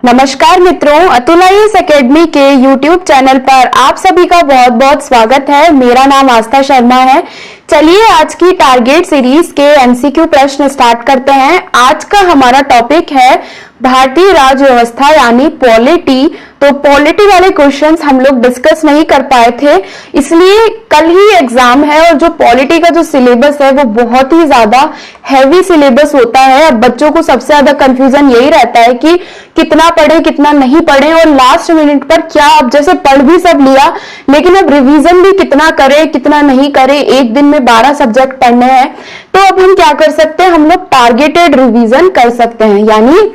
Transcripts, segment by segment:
नमस्कार मित्रों, Atul IAS academy के YouTube चैनल पर आप सभी का बहुत बहुत स्वागत है। मेरा नाम आस्था शर्मा है। चलिए आज की टारगेट सीरीज के एमसीक्यू प्रश्न स्टार्ट करते हैं। आज का हमारा टॉपिक है भारतीय राज्य व्यवस्था यानी पॉलिटी। तो पॉलिटी वाले क्वेश्चंस हम लोग डिस्कस नहीं कर पाए थे, इसलिए कल ही एग्जाम है और जो पॉलिटी का जो सिलेबस है वो बहुत ही ज्यादा हैवी सिलेबस होता है। अब बच्चों को सबसे ज्यादा कंफ्यूजन यही रहता है कि कितना पढ़े कितना नहीं पढ़े, और लास्ट मिनट पर क्या अब जैसे पढ़ भी सब लिया लेकिन अब रिवीजन भी कितना करे कितना नहीं करे। एक दिन में 12 सब्जेक्ट पढ़ने हैं, तो अब हम क्या कर सकते हैं, हम लोग टारगेटेड रिवीजन कर सकते हैं। यानी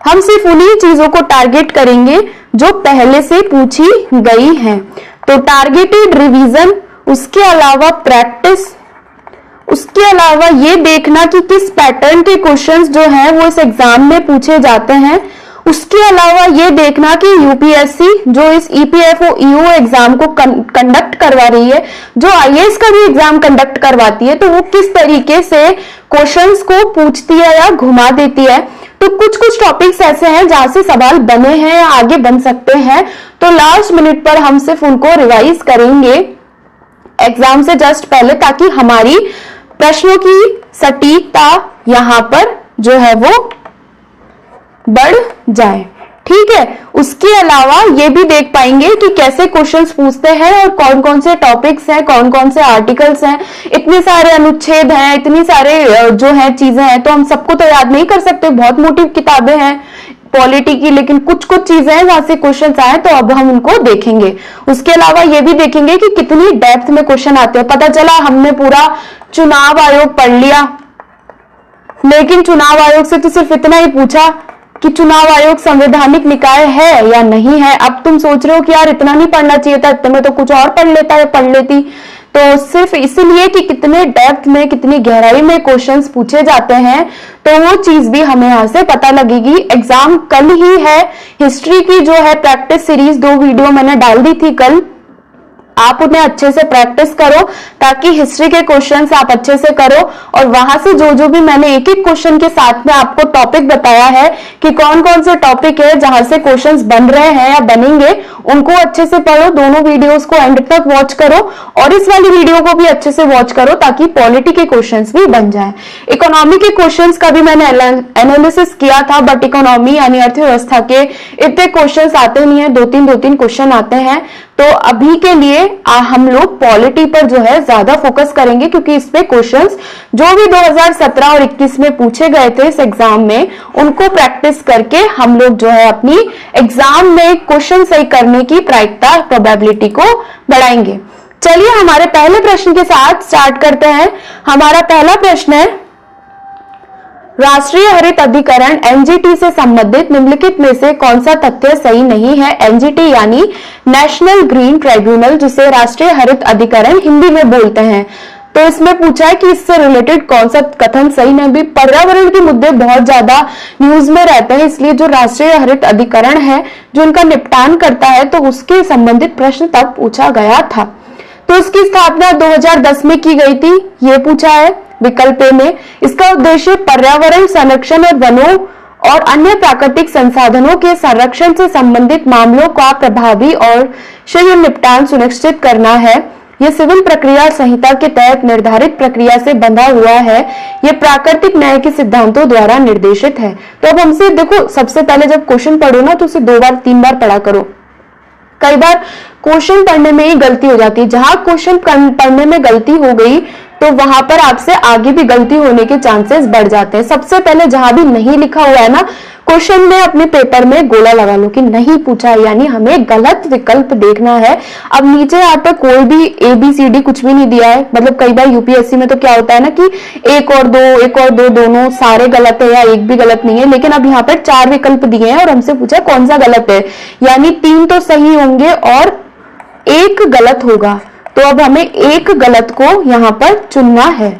हम सिर्फ उन्हीं चीजों को टारगेट करेंगे जो पहले से पूछी गई हैं। तो टारगेटेड रिवीजन, उसके अलावा प्रैक्टिस, उसके अलावा ये देखना कि किस पैटर्न के क्वेश्चंस जो हैं वो इस एग्जाम में पूछे जाते हैं। उसके अलावा ये देखना कि यूपीएससी जो इस ईपीएफओ ईओ एग्जाम को कंडक्ट करवा रही है, जो आईएएस का भी एग्जाम कंडक्ट करवाती है, तो वो किस तरीके से क्वेश्चंस को पूछती है या घुमा देती है। तो कुछ कुछ टॉपिक्स ऐसे हैं जहां से सवाल बने हैं या आगे बन सकते हैं, तो लास्ट मिनट पर हम सिर्फ उनको रिवाइज करेंगे एग्जाम से जस्ट पहले, ताकि हमारी प्रश्नों की सटीकता यहां पर जो है वो बढ़ जाए। ठीक है, उसके अलावा ये भी देख पाएंगे कि कैसे क्वेश्चंस पूछते हैं और कौन कौन से टॉपिक्स हैं, कौन कौन से आर्टिकल्स हैं, इतने सारे अनुच्छेद हैं, इतनी सारे जो है चीजें हैं, तो हम सबको तो याद नहीं कर सकते। बहुत मोटी किताबें हैं पॉलिटी की, लेकिन कुछ कुछ चीजें हैं जहां से क्वेश्चंस आए, तो अब हम उनको देखेंगे। उसके अलावा ये भी देखेंगे कि कितनी डेप्थ में क्वेश्चन आते हैं। पता चला हमने पूरा चुनाव आयोग पढ़ लिया, लेकिन चुनाव आयोग से तो सिर्फ इतना ही पूछा कि चुनाव आयोग संवैधानिक निकाय है या नहीं है। अब तुम सोच रहे हो कि यार इतना नहीं पढ़ना चाहिए था, इतने में तो कुछ और पढ़ लेता है, पढ़ लेती। तो सिर्फ इसलिए कि कितने डेप्थ में कितनी गहराई में क्वेश्चंस पूछे जाते हैं, तो वो चीज भी हमें यहां से पता लगेगी। एग्जाम कल ही है। हिस्ट्री की जो है प्रैक्टिस सीरीज 2 वीडियो मैंने डाल दी थी कल, आप उन्हें अच्छे से प्रैक्टिस करो ताकि हिस्ट्री के क्वेश्चंस आप अच्छे से करो। और वहां से जो जो भी मैंने एक एक क्वेश्चन के साथ में आपको टॉपिक बताया है कि कौन कौन से टॉपिक है जहां से क्वेश्चंस बन रहे हैं या बनेंगे, उनको अच्छे से पढ़ो। दोनों वीडियोस को एंड तक वॉच करो और इस वाली वीडियो को भी अच्छे से वॉच करो ताकि पॉलिटी के क्वेश्चंस भी बन जाए। इकोनॉमी के क्वेश्चंस का भी मैंने एनालिसिस किया था, बट इकोनॉमी यानी अर्थव्यवस्था के इतने क्वेश्चंस आते नहीं है, 2-3 क्वेश्चन आते हैं। तो अभी के लिए हम लोग पॉलिटी पर जो है ज्यादा फोकस करेंगे, क्योंकि इसमें क्वेश्चंस जो भी 2017 और 21 में पूछे गए थे इस एग्जाम में, उनको प्रैक्टिस करके हम लोग जो है अपनी एग्जाम में क्वेश्चन सही करने की प्रायिकता प्रोबेबिलिटी को बढ़ाएंगे। चलिए हमारे पहले प्रश्न के साथ स्टार्ट करते हैं। हमारा पहला प्रश्न है, राष्ट्रीय हरित अधिकरण एनजीटी से संबंधित निम्नलिखित में से कौन सा तथ्य सही नहीं है। एनजीटी यानी नेशनल ग्रीन ट्राइब्यूनल, जिसे राष्ट्रीय हरित अधिकरण हिंदी में बोलते हैं। तो इसमें पूछा है कि इससे रिलेटेड कौन सा कथन सही नहीं। भी पर्यावरण के मुद्दे बहुत ज्यादा न्यूज में रहते हैं, इसलिए जो राष्ट्रीय हरित अधिकरण है जो इनका निपटान करता है, तो उसके संबंधित प्रश्न तब पूछा गया था। तो इसकी स्थापना 2010 में की गई थी, ये पूछा है विकल्प में। इसका उद्देश्य पर्यावरण संरक्षण और वनों और अन्य प्राकृतिक संसाधनों के संरक्षण से संबंधित मामलों का प्रभावी और शीघ्र निपटान सुनिश्चित करना है। यह सिविल प्रक्रिया संहिता के तहत निर्धारित प्रक्रिया से बंधा हुआ है। यह प्राकृतिक न्याय के सिद्धांतों द्वारा निर्देशित है। तो अब हमसे देखो, सबसे पहले जब क्वेश्चन पढ़ो ना, तो उसे 2-3 बार पढ़ा करो। कई बार क्वेश्चन पढ़ने में ही गलती हो जाती है। जहां क्वेश्चन पढ़ने में गलती हो गई तो वहां पर आपसे आगे भी गलती होने के चांसेस बढ़ जाते हैं। सबसे पहले जहां भी नहीं लिखा हुआ है ना क्वेश्चन में, अपने पेपर में गोला लगा लो कि नहीं पूछा है, यानी हमें गलत विकल्प देखना है। अब नीचे यहाँ पे कोई भी ABCD कुछ भी नहीं दिया है। मतलब कई बार यूपीएससी में तो क्या होता है ना कि 1 और 2 दोनों सारे गलत है या एक भी गलत नहीं है, लेकिन अब यहाँ पर 4 विकल्प दिए हैं और हमसे पूछा कौन सा गलत है, यानी 3 तो सही होंगे और 1 गलत होगा। तो अब हमें 1 गलत को यहाँ पर चुनना है।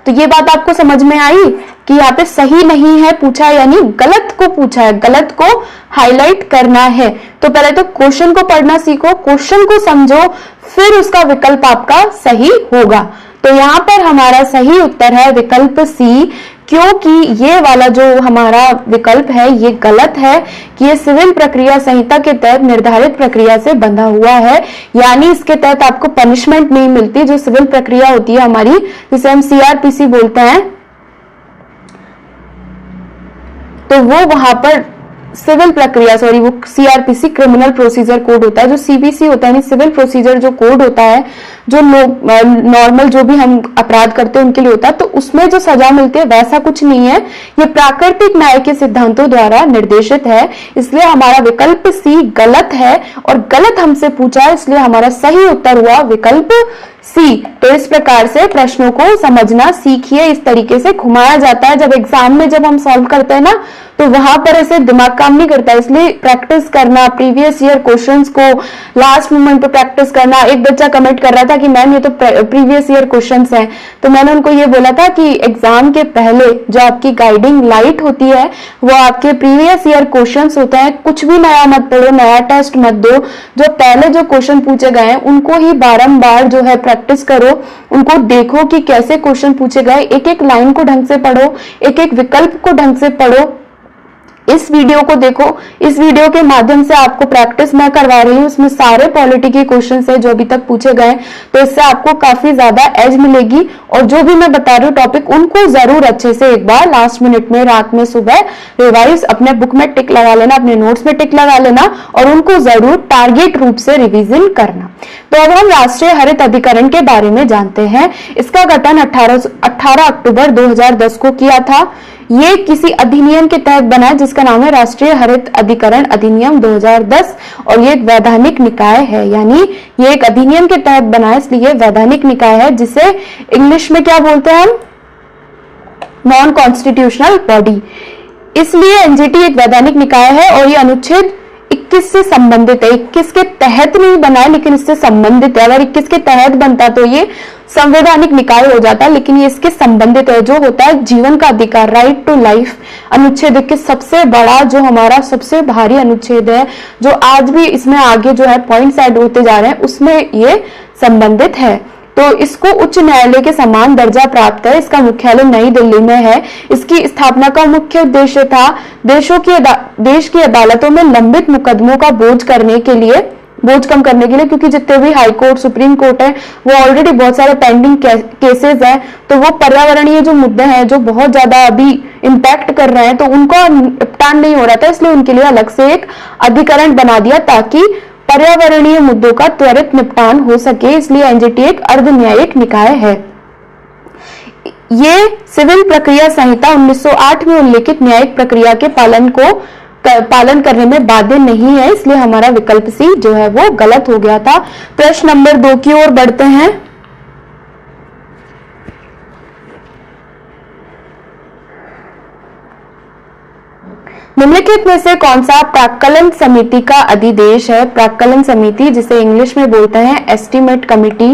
तो ये बात आपको समझ में आई कि यहाँ पे सही नहीं है पूछा, यानी गलत को पूछा है, गलत को हाईलाइट करना है। तो पहले तो क्वेश्चन को पढ़ना सीखो, क्वेश्चन को समझो, फिर उसका विकल्प आपका सही होगा। तो यहाँ पर हमारा सही उत्तर है विकल्प सी क्योंकि ये वाला जो हमारा विकल्प है ये गलत है कि ये सिविल प्रक्रिया संहिता के तहत निर्धारित प्रक्रिया से बंधा हुआ है, यानी इसके तहत आपको पनिशमेंट नहीं मिलती। जो सिविल प्रक्रिया होती है हमारी, जिसे हम सीआरपीसी बोलते हैं, तो वो वहां पर सिविल प्रक्रिया वो सीआरपीसी क्रिमिनल प्रोसीजर कोड होता है। जो सीबीसी होता है सिविल प्रोसीजर जो कोड होता है, जो लोग नॉर्मल जो भी हम अपराध करते हैं उनके लिए होता है, तो उसमें जो सजा मिलती है वैसा कुछ नहीं है। ये प्राकृतिक न्याय के सिद्धांतों द्वारा निर्देशित है, इसलिए हमारा विकल्प सी गलत है और गलत हमसे पूछा है, इसलिए हमारा सही उत्तर हुआ विकल्प सी। तो इस प्रकार से प्रश्नों को समझना सीखिए। इस तरीके से घुमाया जाता है जब एग्जाम में जब हम सॉल्व करते हैं ना, तो वहां पर ऐसे दिमाग काम नहीं करता, इसलिए प्रैक्टिस करना, प्रीवियस ईयर क्वेश्चंस को लास्ट मोमेंट पे प्रैक्टिस करना। एक बच्चा कमेंट कर रहा था कि मैम ये तो प्रीवियस ईयर क्वेश्चंस हैं, तो मैंने उनको ये बोला था कि एग्जाम के पहले जो आपकी गाइडिंग लाइट होती है वो आपके प्रीवियस ईयर क्वेश्चंस होते हैं। कुछ भी नया मत पढ़ो, नया टेस्ट मत दो, जो पहले जो क्वेश्चन पूछे गए हैं उनको ही बारंबार जो है प्रैक्टिस करो, उनको देखो कि कैसे क्वेश्चन पूछे गए, एक एक लाइन को ढंग से पढ़ो, एक एक विकल्प को ढंग से पढ़ो। इस वीडियो को देखो, इस वीडियो के माध्यम से आपको प्रैक्टिस मैं करवा रही हूँ, इसमें सारे पॉलिटी के क्वेश्चन है जो अभी तक पूछे गए, तो इससे आपको काफी ज्यादा एज मिलेगी। और जो भी मैं बता रही हूँ टॉपिक, उनको जरूर अच्छे से एक बार लास्ट मिनट में, रात में, सुबह रिवाइज अपने बुक में टिक लगा लेना, अपने नोट्स में टिक लगा लेना और उनको जरूर टारगेट रूप से रिविजन करना। तो अब हम राष्ट्रीय हरित अधिकरण के बारे में जानते हैं। इसका गठन 18 अक्टूबर 2010 को किया था। ये किसी अधिनियम के तहत बना है जिसका नाम है राष्ट्रीय हरित अधिकरण अधिनियम 2010 और ये एक वैधानिक निकाय है, यानी ये एक अधिनियम के तहत बना है, इसलिए वैधानिक निकाय है, जिसे इंग्लिश में क्या बोलते हैं हम, नॉन कॉन्स्टिट्यूशनल बॉडी। इसलिए एनजीटी एक वैधानिक निकाय है और ये अनुच्छेद 21 से संबंधित है। 21 के तहत नहीं बना है लेकिन इससे संबंधित है। अगर 21 के तहत बनता तो ये संवैधानिक निकाय हो जाता है, लेकिन ये इसके संबंधित है। जो होता है जीवन का अधिकार, राइट टू लाइफ, अनुच्छेद 21 सबसे बड़ा, जो हमारा सबसे भारी अनुच्छेद है, जो आज भी इसमें आगे जो है पॉइंट्स ऐड होते जा रहे हैं, उसमें ये संबंधित है। तो इसको उच्च न्यायालय के समान दर्जा प्राप्त है। इसका मुख्यालय नई दिल्ली में है। इसकी स्थापना का मुख्य उद्देश्य था देश की अदालतों में लंबित मुकदमों का बोझ कम करने के लिए, क्योंकि जितने भी हाई कोर्ट, सुप्रीम कोर्ट है, वो ऑलरेडी बहुत सारे पेंडिंग केसेस हैं, तो वो पर्यावरणीय जो मुद्दे हैं जो बहुत ज्यादा अभी इम्पैक्ट कर रहे हैं, तो उनका निपटान नहीं हो रहा था, इसलिए उनके लिए अलग से एक अधिकरण बना दिया ताकि पर्यावरणीय मुद्दों का त्वरित निपटान हो सके। इसलिए एनजीटी एक अर्ध न्यायिक निकाय है। ये सिविल प्रक्रिया संहिता 1908 में उल्लेखित न्यायिक प्रक्रिया के पालन करने में बाध्य नहीं है, इसलिए हमारा विकल्प सी जो है वो गलत हो गया था। प्रश्न नंबर 2 की ओर बढ़ते हैं। निम्नलिखित में से कौन सा प्राक्कलन समिति का अधिदेश है? प्राक्कलन समिति, जिसे इंग्लिश में बोलते हैं एस्टीमेट कमिटी।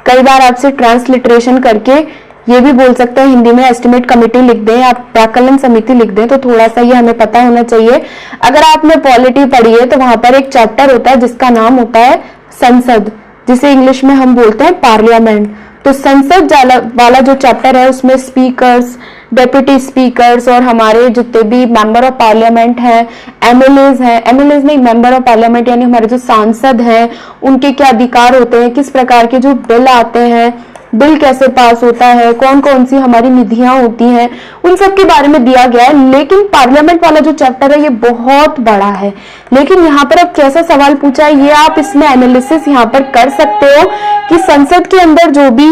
कई बार आपसे ट्रांसलिटरेशन करके ये भी बोल सकते हैं, हिंदी में एस्टीमेट कमिटी लिख दें, आप प्राक्कलन समिति लिख दें, तो थोड़ा सा ये हमें पता होना चाहिए। अगर आपने पॉलिटी पढ़ी है तो वहां पर एक चैप्टर होता है जिसका नाम होता है संसद, जिसे इंग्लिश में हम बोलते हैं पार्लियामेंट। तो संसद वाला जो चैप्टर है उसमें स्पीकर्स, डेप्यूटी स्पीकर्स और हमारे जितने भी मेंबर ऑफ पार्लियामेंट हैं, एमएलएज नहीं, मेंबर ऑफ पार्लियामेंट यानी हमारे जो सांसद हैं, उनके क्या अधिकार होते हैं, किस प्रकार के जो बिल आते हैं, बिल कैसे पास होता है, कौन कौन सी हमारी निधियां होती हैं, उन सब के बारे में दिया गया है। लेकिन पार्लियामेंट वाला जो चैप्टर है ये बहुत बड़ा है। लेकिन यहाँ पर अब कैसा सवाल पूछा है, ये आप इसमें एनालिसिस यहाँ पर कर सकते हो कि संसद के अंदर जो भी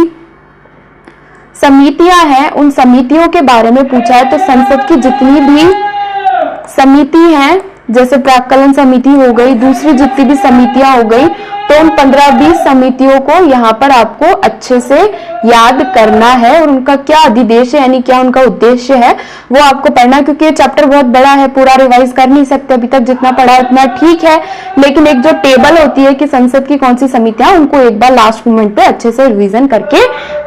समितियां हैं उन समितियों के बारे में पूछा है। तो संसद की जितनी भी समिति हैं, जैसे प्राक्कलन समिति हो गई, दूसरी जितनी भी समितियां हो गई, तो उन 15-20 समितियों को यहाँ पर आपको अच्छे से याद करना है और उनका क्या अधिदेश है, यानी क्या उनका उद्देश्य है, वो आपको पढ़ना है। क्योंकि ये चैप्टर बहुत बड़ा है, पूरा रिवाइज कर नहीं सकते, अभी तक जितना पढ़ा उतना ठीक है, लेकिन एक जो टेबल होती है कि संसद की कौन सी समितियां, उनको एक बार लास्ट मोमेंट पे अच्छे से रिविजन करके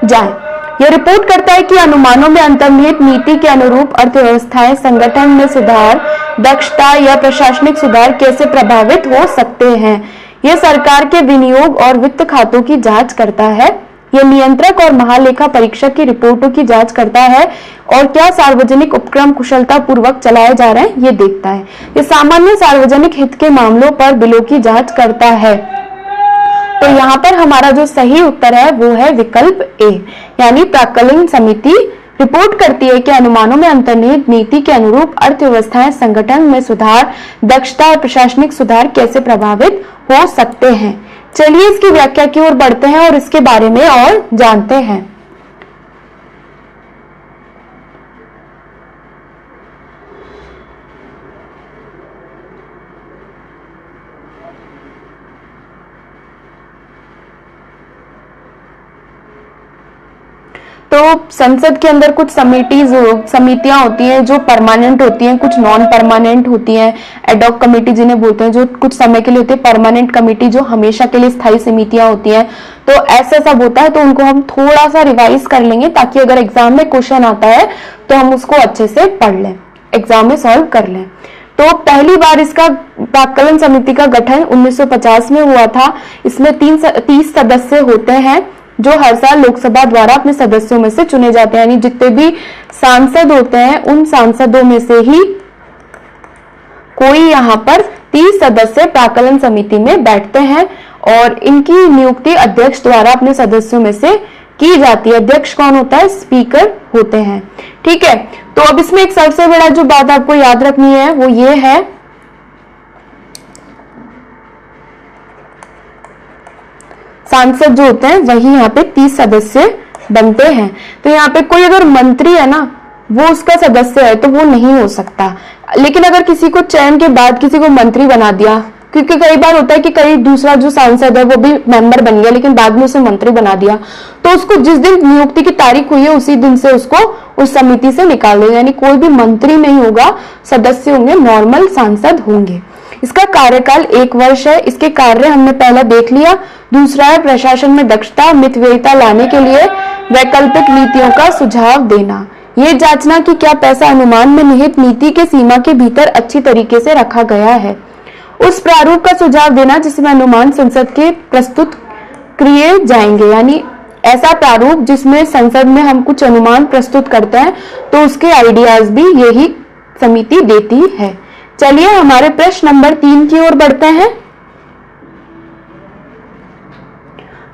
जाए। यह रिपोर्ट करता है कि अनुमानों में अंतर्निहित नीति के अनुरूप अर्थव्यवस्थाएं, संगठन में सुधार, दक्षता या प्रशासनिक सुधार कैसे प्रभावित हो सकते हैं। यह सरकार के विनियोग और वित्त खातों की जांच करता है। यह नियंत्रक और महालेखा परीक्षक की रिपोर्टों की जांच करता है और क्या सार्वजनिक उपक्रम कुशलता पूर्वक चलाए जा रहे हैं ये देखता है। ये सामान्य सार्वजनिक हित के मामलों पर बिलों की जांच करता है। तो यहाँ पर हमारा जो सही उत्तर है वो है विकल्प ए, यानी प्राक्कलन समिति रिपोर्ट करती है कि अनुमानों में अंतर्निहित नीति के अनुरूप अर्थव्यवस्थाएं संगठन में सुधार, दक्षता और प्रशासनिक सुधार कैसे प्रभावित हो सकते हैं। चलिए इसकी व्याख्या की ओर बढ़ते हैं और इसके बारे में और जानते हैं। तो संसद के अंदर कुछ समितियां होती हैं जो परमानेंट होती हैं, कुछ नॉन परमानेंट होती हैं। एडॉक कमेटी जिन्हें बोलते हैं, जो कुछ समय के लिए होती है। परमानेंट कमेटी जो हमेशा के लिए स्थायी समितियां होती हैं। तो ऐसा सब होता है, तो उनको हम थोड़ा सा रिवाइज कर लेंगे ताकि अगर एग्जाम में क्वेश्चन आता है तो हम उसको अच्छे से पढ़ लें, एग्जाम में सॉल्व कर लें। तो पहली बार इसका प्राक्कलन समिति का गठन 1950 में हुआ था। इसमें 30 सदस्य होते हैं जो हर साल लोकसभा द्वारा अपने सदस्यों में से चुने जाते हैं, यानी जितने भी सांसद होते हैं उन सांसदों में से ही कोई यहाँ पर 30 सदस्य प्राक्कलन समिति में बैठते हैं और इनकी नियुक्ति अध्यक्ष द्वारा अपने सदस्यों में से की जाती है। अध्यक्ष कौन होता है? स्पीकर होते हैं। ठीक है, तो अब इसमें एक सबसे बड़ा जो बात आपको याद रखनी है वो ये है, सांसद जो होते हैं वही यहाँ पे 30 सदस्य बनते हैं। तो यहाँ पे कोई अगर मंत्री है ना, वो उसका सदस्य है तो वो नहीं हो सकता। लेकिन अगर किसी को चयन के बाद किसी को मंत्री बना दिया, क्योंकि कई बार होता है कि कई दूसरा जो सांसद है वो भी मेंबर बन गया लेकिन बाद में उसे मंत्री बना दिया, तो उसको जिस दिन नियुक्ति की तारीख हुई है उसी दिन से उसको उस समिति से निकाल देगा। यानी कोई भी मंत्री नहीं होगा, सदस्य होंगे, नॉर्मल सांसद होंगे। इसका कार्यकाल 1 वर्ष है। इसके कार्य हमने पहला देख लिया। दूसरा है प्रशासन में दक्षता, मितव्ययिता लाने के लिए वैकल्पिक नीतियों का सुझाव देना। ये जांचना कि क्या पैसा अनुमान में निहित नीति के सीमा के भीतर अच्छी तरीके से रखा गया है। उस प्रारूप का सुझाव देना जिसमें अनुमान संसद के प्रस्तुत किए जाएंगे, यानी ऐसा प्रारूप जिसमें संसद में हम कुछ अनुमान प्रस्तुत करते हैं तो उसके आइडियाज भी यही समिति देती है। चलिए हमारे प्रश्न नंबर 3 की ओर बढ़ते हैं।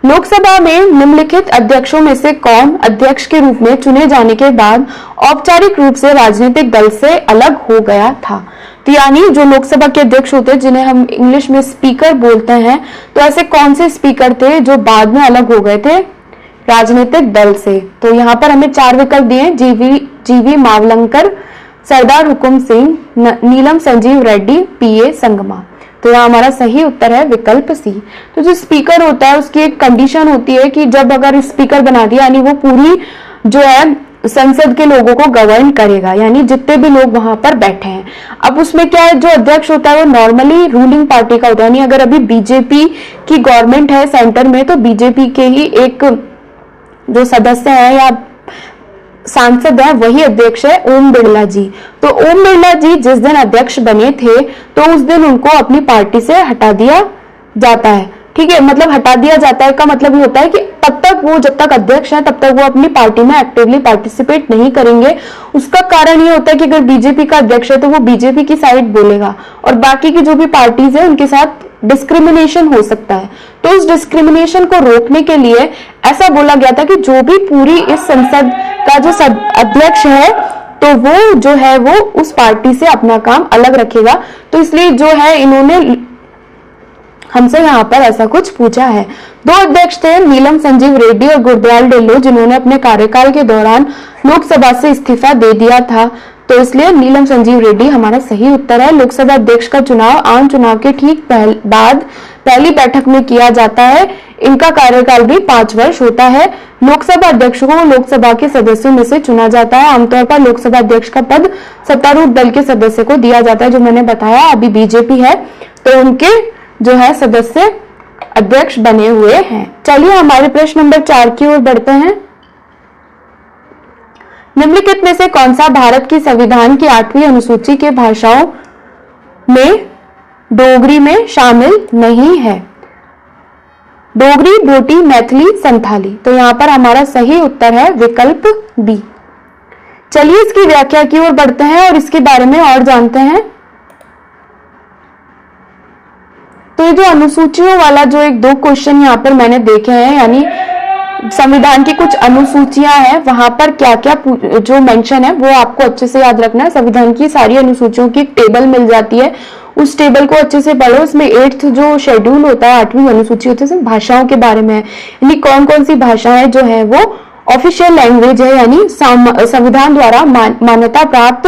लोकसभा में निम्नलिखित अध्यक्षों में से कौन अध्यक्ष के रूप में चुने जाने के बाद औपचारिक रूप से राजनीतिक दल से अलग हो गया था। तो यानी जो लोकसभा के अध्यक्ष होते हैं जिन्हें हम इंग्लिश में स्पीकर बोलते हैं, तो ऐसे कौन से स्पीकर थे जो बाद में अलग हो गए थे राजनीतिक दल से। तो यहाँ पर हमें 4 विकल्प दिए, जीवी मावलंकर, सरदार हुकुम सिंह, नीलम संजीव रेड्डी, पीए संगमा। तो यहाँ हमारा सही उत्तर है विकल्प सी। तो जो स्पीकर होता है उसकी एक कंडीशन होती है कि जब अगर स्पीकर बना दिया यानी वो पूरी जो है संसद के लोगों को गवर्न करेगा, यानी जितने भी लोग वहां पर बैठे हैं। अब उसमें क्या है, जो अध्यक्ष होता है वो नॉर्मली रूलिंग पार्टी का होता है, यानी अगर अभी बीजेपी की गवर्नमेंट है सेंटर में तो बीजेपी के ही एक जो सदस्य है या सांसद है वही अध्यक्ष है ओम बिरला जी। तो ओम बिरला जी जिस दिन अध्यक्ष बने थे तो उस दिन उनको अपनी पार्टी से हटा दिया जाता है। ठीक है, मतलब हटा दिया जाता है का मतलब ये होता है कि तब तक वो जब तक अध्यक्ष है तब तक वो अपनी पार्टी में एक्टिवली पार्टिसिपेट नहीं करेंगे। उसका कारण ये होता है कि अगर बीजेपी का अध्यक्ष है तो वो बीजेपी की साइड बोलेगा और बाकी की जो भी पार्टीज है उनके साथ डिस्क्रिमिनेशन हो सकता है। तो उस डिस्क्रिमिनेशन को रोकने के लिए ऐसा बोला गया था कि जो भी पूरी इस संसद का जो अध्यक्ष है तो वो जो है वो उस पार्टी से अपना काम अलग रखेगा। तो इसलिए जो है इन्होंने हमसे यहाँ पर ऐसा कुछ पूछा है। 2 अध्यक्ष थे, नीलम संजीव रेड्डी और गुरदयाल डेल्लो, जिन्होंने अपने कार्यकाल के दौरान लोकसभा से इस्तीफा दे दिया था। तो इसलिए नीलम संजीव रेड्डी हमारा सही उत्तर है। लोकसभा अध्यक्ष का चुनाव आम चुनाव के ठीक बाद पहली बैठक में किया जाता है। इनका कार्यकाल भी 5 वर्ष होता है। लोकसभा अध्यक्ष को लोकसभा के सदस्यों में से चुना जाता है। आमतौर पर लोकसभा अध्यक्ष का पद सत्तारूढ़ दल के सदस्य को दिया जाता है। जो मैंने बताया अभी बीजेपी है तो उनके जो है सदस्य अध्यक्ष बने हुए हैं। चलिए हमारे प्रश्न नंबर 4 की ओर बढ़ते हैं। निम्नलिखित में से कौन सा भारत की संविधान की 8वीं अनुसूची के भाषाओं में डोगरी में शामिल नहीं है। डोगरी, भोटी, मैथिली, संथाली। तो यहाँ पर हमारा सही उत्तर है विकल्प बी। चलिए इसकी व्याख्या की ओर बढ़ते हैं और इसके बारे में और जानते हैं। तो ये जो अनुसूचियों वाला जो एक दो क्वेश्चन यहाँ पर मैंने देखे हैं, यानी संविधान की कुछ अनुसूचियां हैं, वहां पर क्या क्या जो मेंशन है वो आपको अच्छे से याद रखना है। संविधान की सारी अनुसूचियों की टेबल मिल जाती है, उस टेबल को अच्छे से पढ़ो। उसमें 8th जो शेड्यूल होता है, 8वीं अनुसूची होती है, उसमें भाषाओं के बारे में है, यानी कौन कौन सी भाषाएं जो है वो ऑफिशियल लैंग्वेज है, यानी संविधान द्वारा मान्यता प्राप्त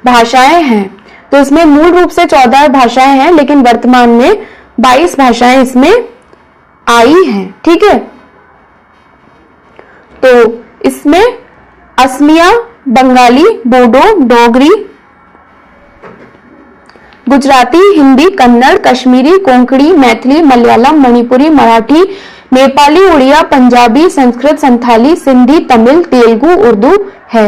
भाषाएं हैं। तो इसमें मूल रूप से 14 भाषाएं हैं, लेकिन वर्तमान में 22 भाषाएं इसमें आई हैं। ठीक है, तो इसमें असमिया, बंगाली, बोडो, डोगरी, गुजराती, हिंदी, कन्नड़, कश्मीरी, कोंकणी, मैथिली, मलयालम, मणिपुरी, मराठी, नेपाली, उड़िया, पंजाबी, संस्कृत, संथाली, सिंधी, तमिल, तेलुगु, उर्दू है।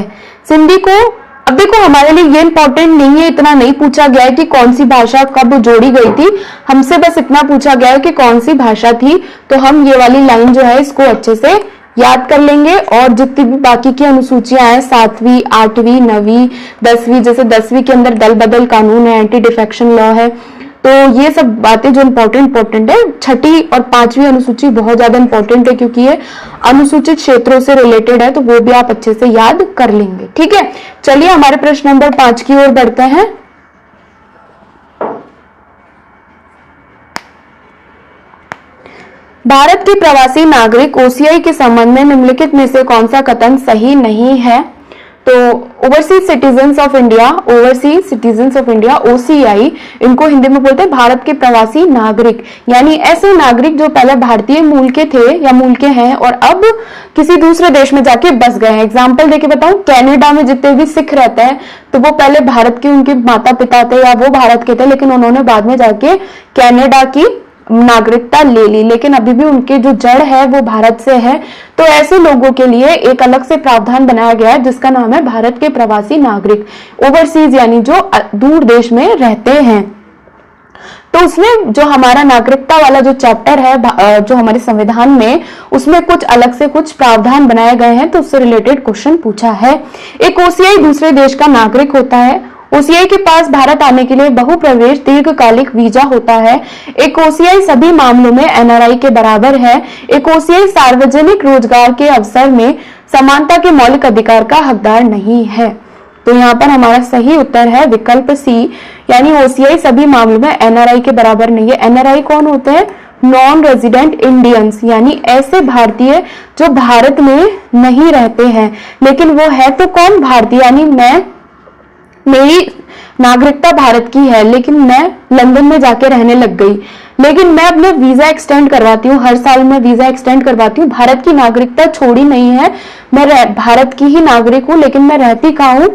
सिंधी को अब देखो हमारे लिए ये इंपॉर्टेंट नहीं है, इतना नहीं पूछा गया है कि कौन सी भाषा कब जोड़ी गई थी, हमसे बस इतना पूछा गया है कि कौन सी भाषा थी। तो हम ये वाली लाइन जो है इसको अच्छे से याद कर लेंगे, और जितनी भी बाकी की अनुसूचियां हैं 7वीं, 8वीं, 9वीं, 10वीं, जैसे 10वीं के अंदर दल बदल कानून है, एंटी डिफेक्शन लॉ है, तो ये सब बातें जो इंपॉर्टेंट है। 6ठी और 5वीं अनुसूची बहुत ज्यादा इंपॉर्टेंट है, क्योंकि ये अनुसूचित क्षेत्रों से रिलेटेड है, तो वो भी आप अच्छे से याद कर लेंगे। ठीक है, चलिए हमारे प्रश्न नंबर 5 की ओर बढ़ते हैं। भारत के प्रवासी नागरिक ओसीआई के संबंध में निम्नलिखित में से कौन सा कथन सही नहीं है? तो overseas citizens of India, OCI, इनको हिंदी में बोलते हैं भारत के प्रवासी नागरिक, यानी ऐसे नागरिक जो पहले भारतीय मूल के थे या मूल के हैं और अब किसी दूसरे देश में जाके बस गए हैं। एग्जाम्पल देके बताऊं, कनाडा में जितने भी सिख रहते हैं तो वो पहले भारत के उनके माता पिता थे या वो भारत के थे, लेकिन उन्होंने बाद में जाके कनाडा की नागरिकता ले ली, लेकिन अभी भी उनके जो जड़ है वो भारत से है। तो ऐसे लोगों के लिए एक अलग से प्रावधान बनाया गया है जिसका नाम है भारत के प्रवासी नागरिक, ओवरसीज, यानी जो दूर देश में रहते हैं। तो उसमें जो हमारा नागरिकता वाला जो चैप्टर है जो हमारे संविधान में, उसमें कुछ अलग से कुछ प्रावधान बनाए गए हैं, तो उससे रिलेटेड क्वेश्चन पूछा है। एक ओसीआई दूसरे देश का नागरिक होता है। ओसीआई के पास भारत आने के लिए बहुप्रवेश दीर्घकालिक वीजा होता है। एक ओसीआई सभी मामलों में एनआरआई के बराबर है। एक ओसीआई सार्वजनिक रोजगार के अवसर में समानता के मौलिक अधिकार का हकदार नहीं है। तो यहाँ पर हमारा सही उत्तर है विकल्प सी, यानी ओसीआई सभी मामलों में एनआरआई के बराबर नहीं है। एनआरआई कौन होते हैं? नॉन रेजिडेंट इंडियंस, यानी ऐसे भारतीय जो भारत में नहीं रहते हैं, लेकिन वो है तो कौन? भारतीय, यानी मेरी नागरिकता भारत की है लेकिन मैं लंदन में जाके रहने लग गई, लेकिन मैं अपने वीजा एक्सटेंड करवाती हूँ, हर साल मैं वीजा एक्सटेंड करवाती हूँ, भारत की नागरिकता छोड़ी नहीं है, मैं भारत की ही नागरिक हूँ, लेकिन मैं रहती कहाँ हूँ?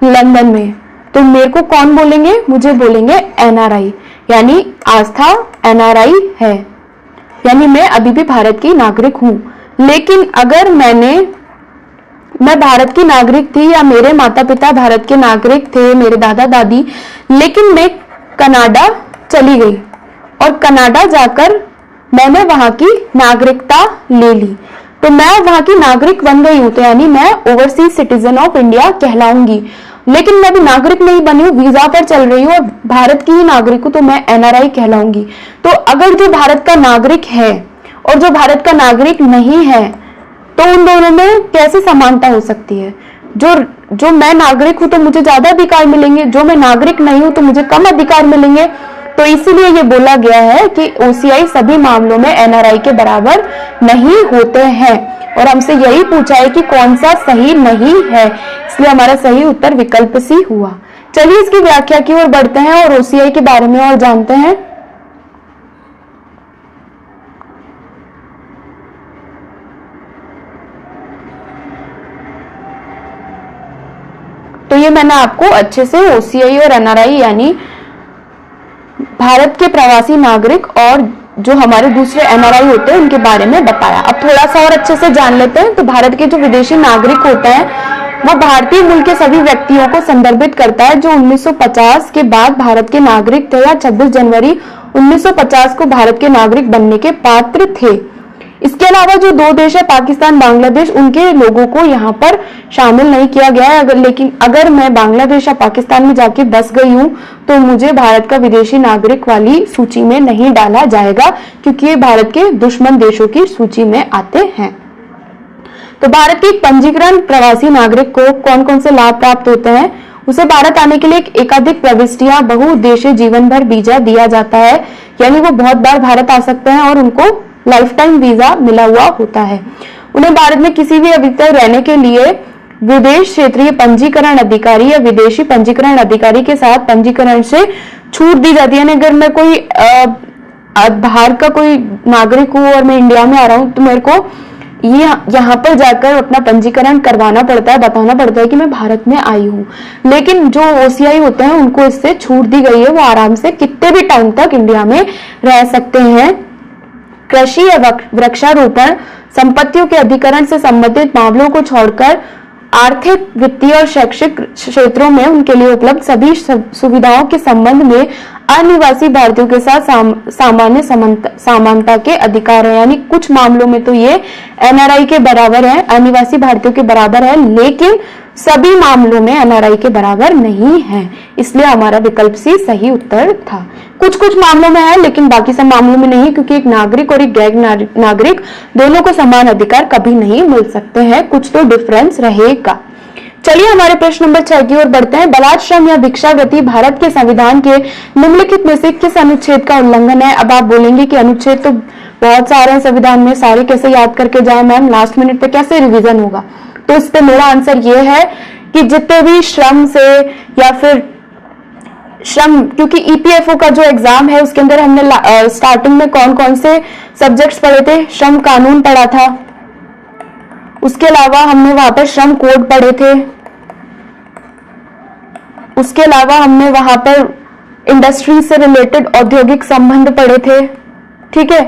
लंदन में। तो मेरे को कौन बोलेंगे? मुझे बोलेंगे एनआरआई, यानी आस्था एनआरआई है, यानी मैं अभी भी भारत की नागरिक हूँ। लेकिन अगर मैं भारत की नागरिक थी या मेरे माता पिता भारत के नागरिक थे, मेरे दादा दादी, लेकिन मैं कनाडा चली गई और कनाडा जाकर मैंने वहां की नागरिकता ले ली, तो मैं वहां की नागरिक बन गई हूं, तो यानी मैं ओवरसीज सिटीजन ऑफ इंडिया कहलाऊंगी। लेकिन मैं भी नागरिक नहीं बनी हूँ, वीजा पर चल रही हूँ और भारत की ही नागरिक हूं, तो मैं एनआरआई कहलाऊंगी। तो अगर जो भारत का नागरिक है और जो भारत का नागरिक नहीं है, तो उन दोनों में कैसे समानता हो सकती है? जो मैं नागरिक हूं तो मुझे ज्यादा अधिकार मिलेंगे, जो मैं नागरिक नहीं हूं तो मुझे कम अधिकार मिलेंगे। तो इसीलिए ये बोला गया है कि ओसीआई सभी मामलों में एनआरआई के बराबर नहीं होते हैं, और हमसे यही पूछा है कि कौन सा सही नहीं है, इसलिए हमारा सही उत्तर विकल्प सी हुआ। चलिए इसकी व्याख्या की ओर बढ़ते हैं और ओसीआई के बारे में और जानते हैं। तो ये मैंने आपको अच्छे से ओसीआई और एनआरआई, यानी भारत के प्रवासी नागरिक और जो हमारे दूसरे एनआरआई होते हैं उनके बारे में बताया। अब थोड़ा सा और अच्छे से जान लेते हैं। तो भारत के जो विदेशी नागरिक होते हैं वो भारतीय मूल के सभी व्यक्तियों को संदर्भित करता है जो 1950 के बाद भारत के नागरिक थे या 26 जनवरी 1950 को भारत के नागरिक बनने के पात्र थे। इसके अलावा जो दो देश है पाकिस्तान बांग्लादेश, उनके लोगों को यहाँ पर शामिल नहीं किया गया है। लेकिन अगर मैं बांग्लादेश या पाकिस्तान में जाके बस गई हूँ तो मुझे भारत का विदेशी नागरिक वाली सूची में नहीं डाला जाएगा, क्योंकि ये भारत के दुश्मन देशों की सूची में आते हैं। तो भारत के पंजीकरण प्रवासी नागरिक को कौन कौन से लाभ प्राप्त होते हैं? उसे भारत आने के लिए एकाधिक प्रविष्टियां बहुउद्देशीय जीवन भर वीजा दिया जाता है, यानी वो बहुत बार भारत आ सकते हैं और उनको लाइफ टाइम वीजा मिला हुआ होता है। उन्हें भारत में किसी भी अवधि तक रहने के लिए विदेश क्षेत्रीय पंजीकरण अधिकारी या विदेशी पंजीकरण अधिकारी के साथ पंजीकरण से छूट दी जाती है। अगर मैं कोई बाहर का कोई नागरिक हूँ और मैं इंडिया में आ रहा हूँ तो मेरे को ये यहाँ पर जाकर अपना पंजीकरण करवाना पड़ता है, बताना पड़ता है कि मैं भारत में आई हूँ। लेकिन जो ओसीआई होते हैं उनको इससे छूट दी गई है, वो आराम से कितने भी टाइम तक इंडिया में रह सकते हैं। कृषि या वृक्षारोपण, संपत्तियों के अधिकरण से संबंधित मामलों को छोड़कर आर्थिक, वित्तीय और शैक्षिक क्षेत्रों में उनके लिए उपलब्ध सभी सुविधाओं के संबंध में अनिवासी भारतीयों के साथ सामान्य समानता के अधिकार है। यानी कुछ मामलों में तो ये एनआरआई के बराबर है, अनिवासी भारतीयों के बराबर है, लेकिन सभी मामलों में एनआरआई के बराबर नहीं है। इसलिए हमारा विकल्प सी सही उत्तर था। कुछ कुछ मामलों में है लेकिन बाकी सब मामलों में नहीं, क्योंकि एक नागरिक और एक गैर नागरिक दोनों को समान अधिकार कभी नहीं मिल सकते हैं, कुछ तो डिफरेंस रहेगा। चलिए हमारे प्रश्न नंबर 6 की ओर बढ़ते हैं। बलात्श्रम या भिक्षावृत्ति भारत के संविधान के निम्नलिखित में से किस अनुच्छेद का उल्लंघन है? अब आप बोलेंगे कि अनुच्छेद तो बहुत सारे हैं संविधान में, सारे कैसे याद करके जाए मैम, लास्ट मिनट पे कैसे रिवीजन होगा? तो इस पे मेरा आंसर ये है कि जितने भी श्रम से या फिर श्रम, क्योंकि ईपीएफओ का जो एग्जाम है उसके अंदर हमने स्टार्टिंग में कौन कौन से सब्जेक्ट्स पढ़े थे? श्रम कानून पढ़ा था, उसके अलावा हमने वहां पर श्रम कोड पढ़े थे, उसके अलावा हमने वहां पर इंडस्ट्री से रिलेटेड औद्योगिक संबंध पढ़े थे। ठीक है,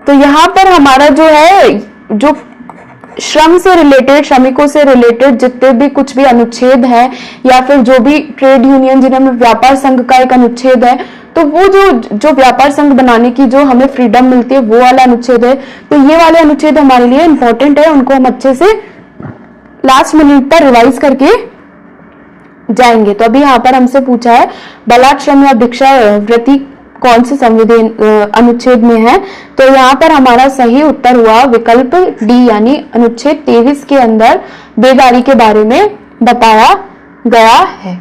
तो यहां पर हमारा जो है, जो श्रम से रिलेटेड, श्रमिकों से रिलेटेड जितने भी कुछ भी अनुच्छेद है या फिर जो भी ट्रेड यूनियन जिनमें व्यापार संघ का एक अनुच्छेद है, तो वो जो व्यापार संघ बनाने की जो हमें फ्रीडम मिलती है वो वाला अनुच्छेद है। तो ये वाले अनुच्छेद हमारे लिए इंपॉर्टेंट है, उनको हम अच्छे से लास्ट मिनट पर रिवाइज करके जाएंगे। तो अभी यहाँ पर हमसे पूछा है बलात्श्रम या भिक्षावृत्ति कौन से संविधान अनुच्छेद में है? तो यहाँ पर हमारा सही उत्तर हुआ विकल्प डी, यानी अनुच्छेद 23 के अंदर बेगारी के बारे में बताया गया है।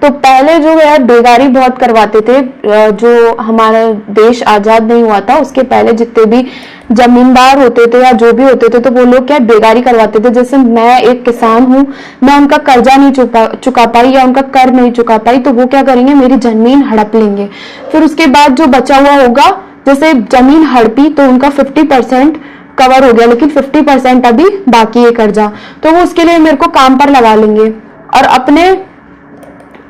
तो पहले जो है बेगारी बहुत करवाते थे, जो हमारा देश आजाद नहीं हुआ था उसके पहले जितने भी जमींदार होते थे या जो भी होते थे तो वो लोग क्या बेगारी करवाते थे। जैसे मैं एक किसान हूँ, मैं उनका कर्जा नहीं चुका पाई या उनका कर नहीं चुका पाई, तो वो क्या करेंगे, मेरी जमीन हड़प लेंगे। फिर उसके बाद जो बचा हुआ होगा, जैसे जमीन हड़पी तो उनका 50% कवर हो गया, लेकिन 50% अभी बाकी है कर्जा, तो वो उसके लिए मेरे को काम पर लगा लेंगे और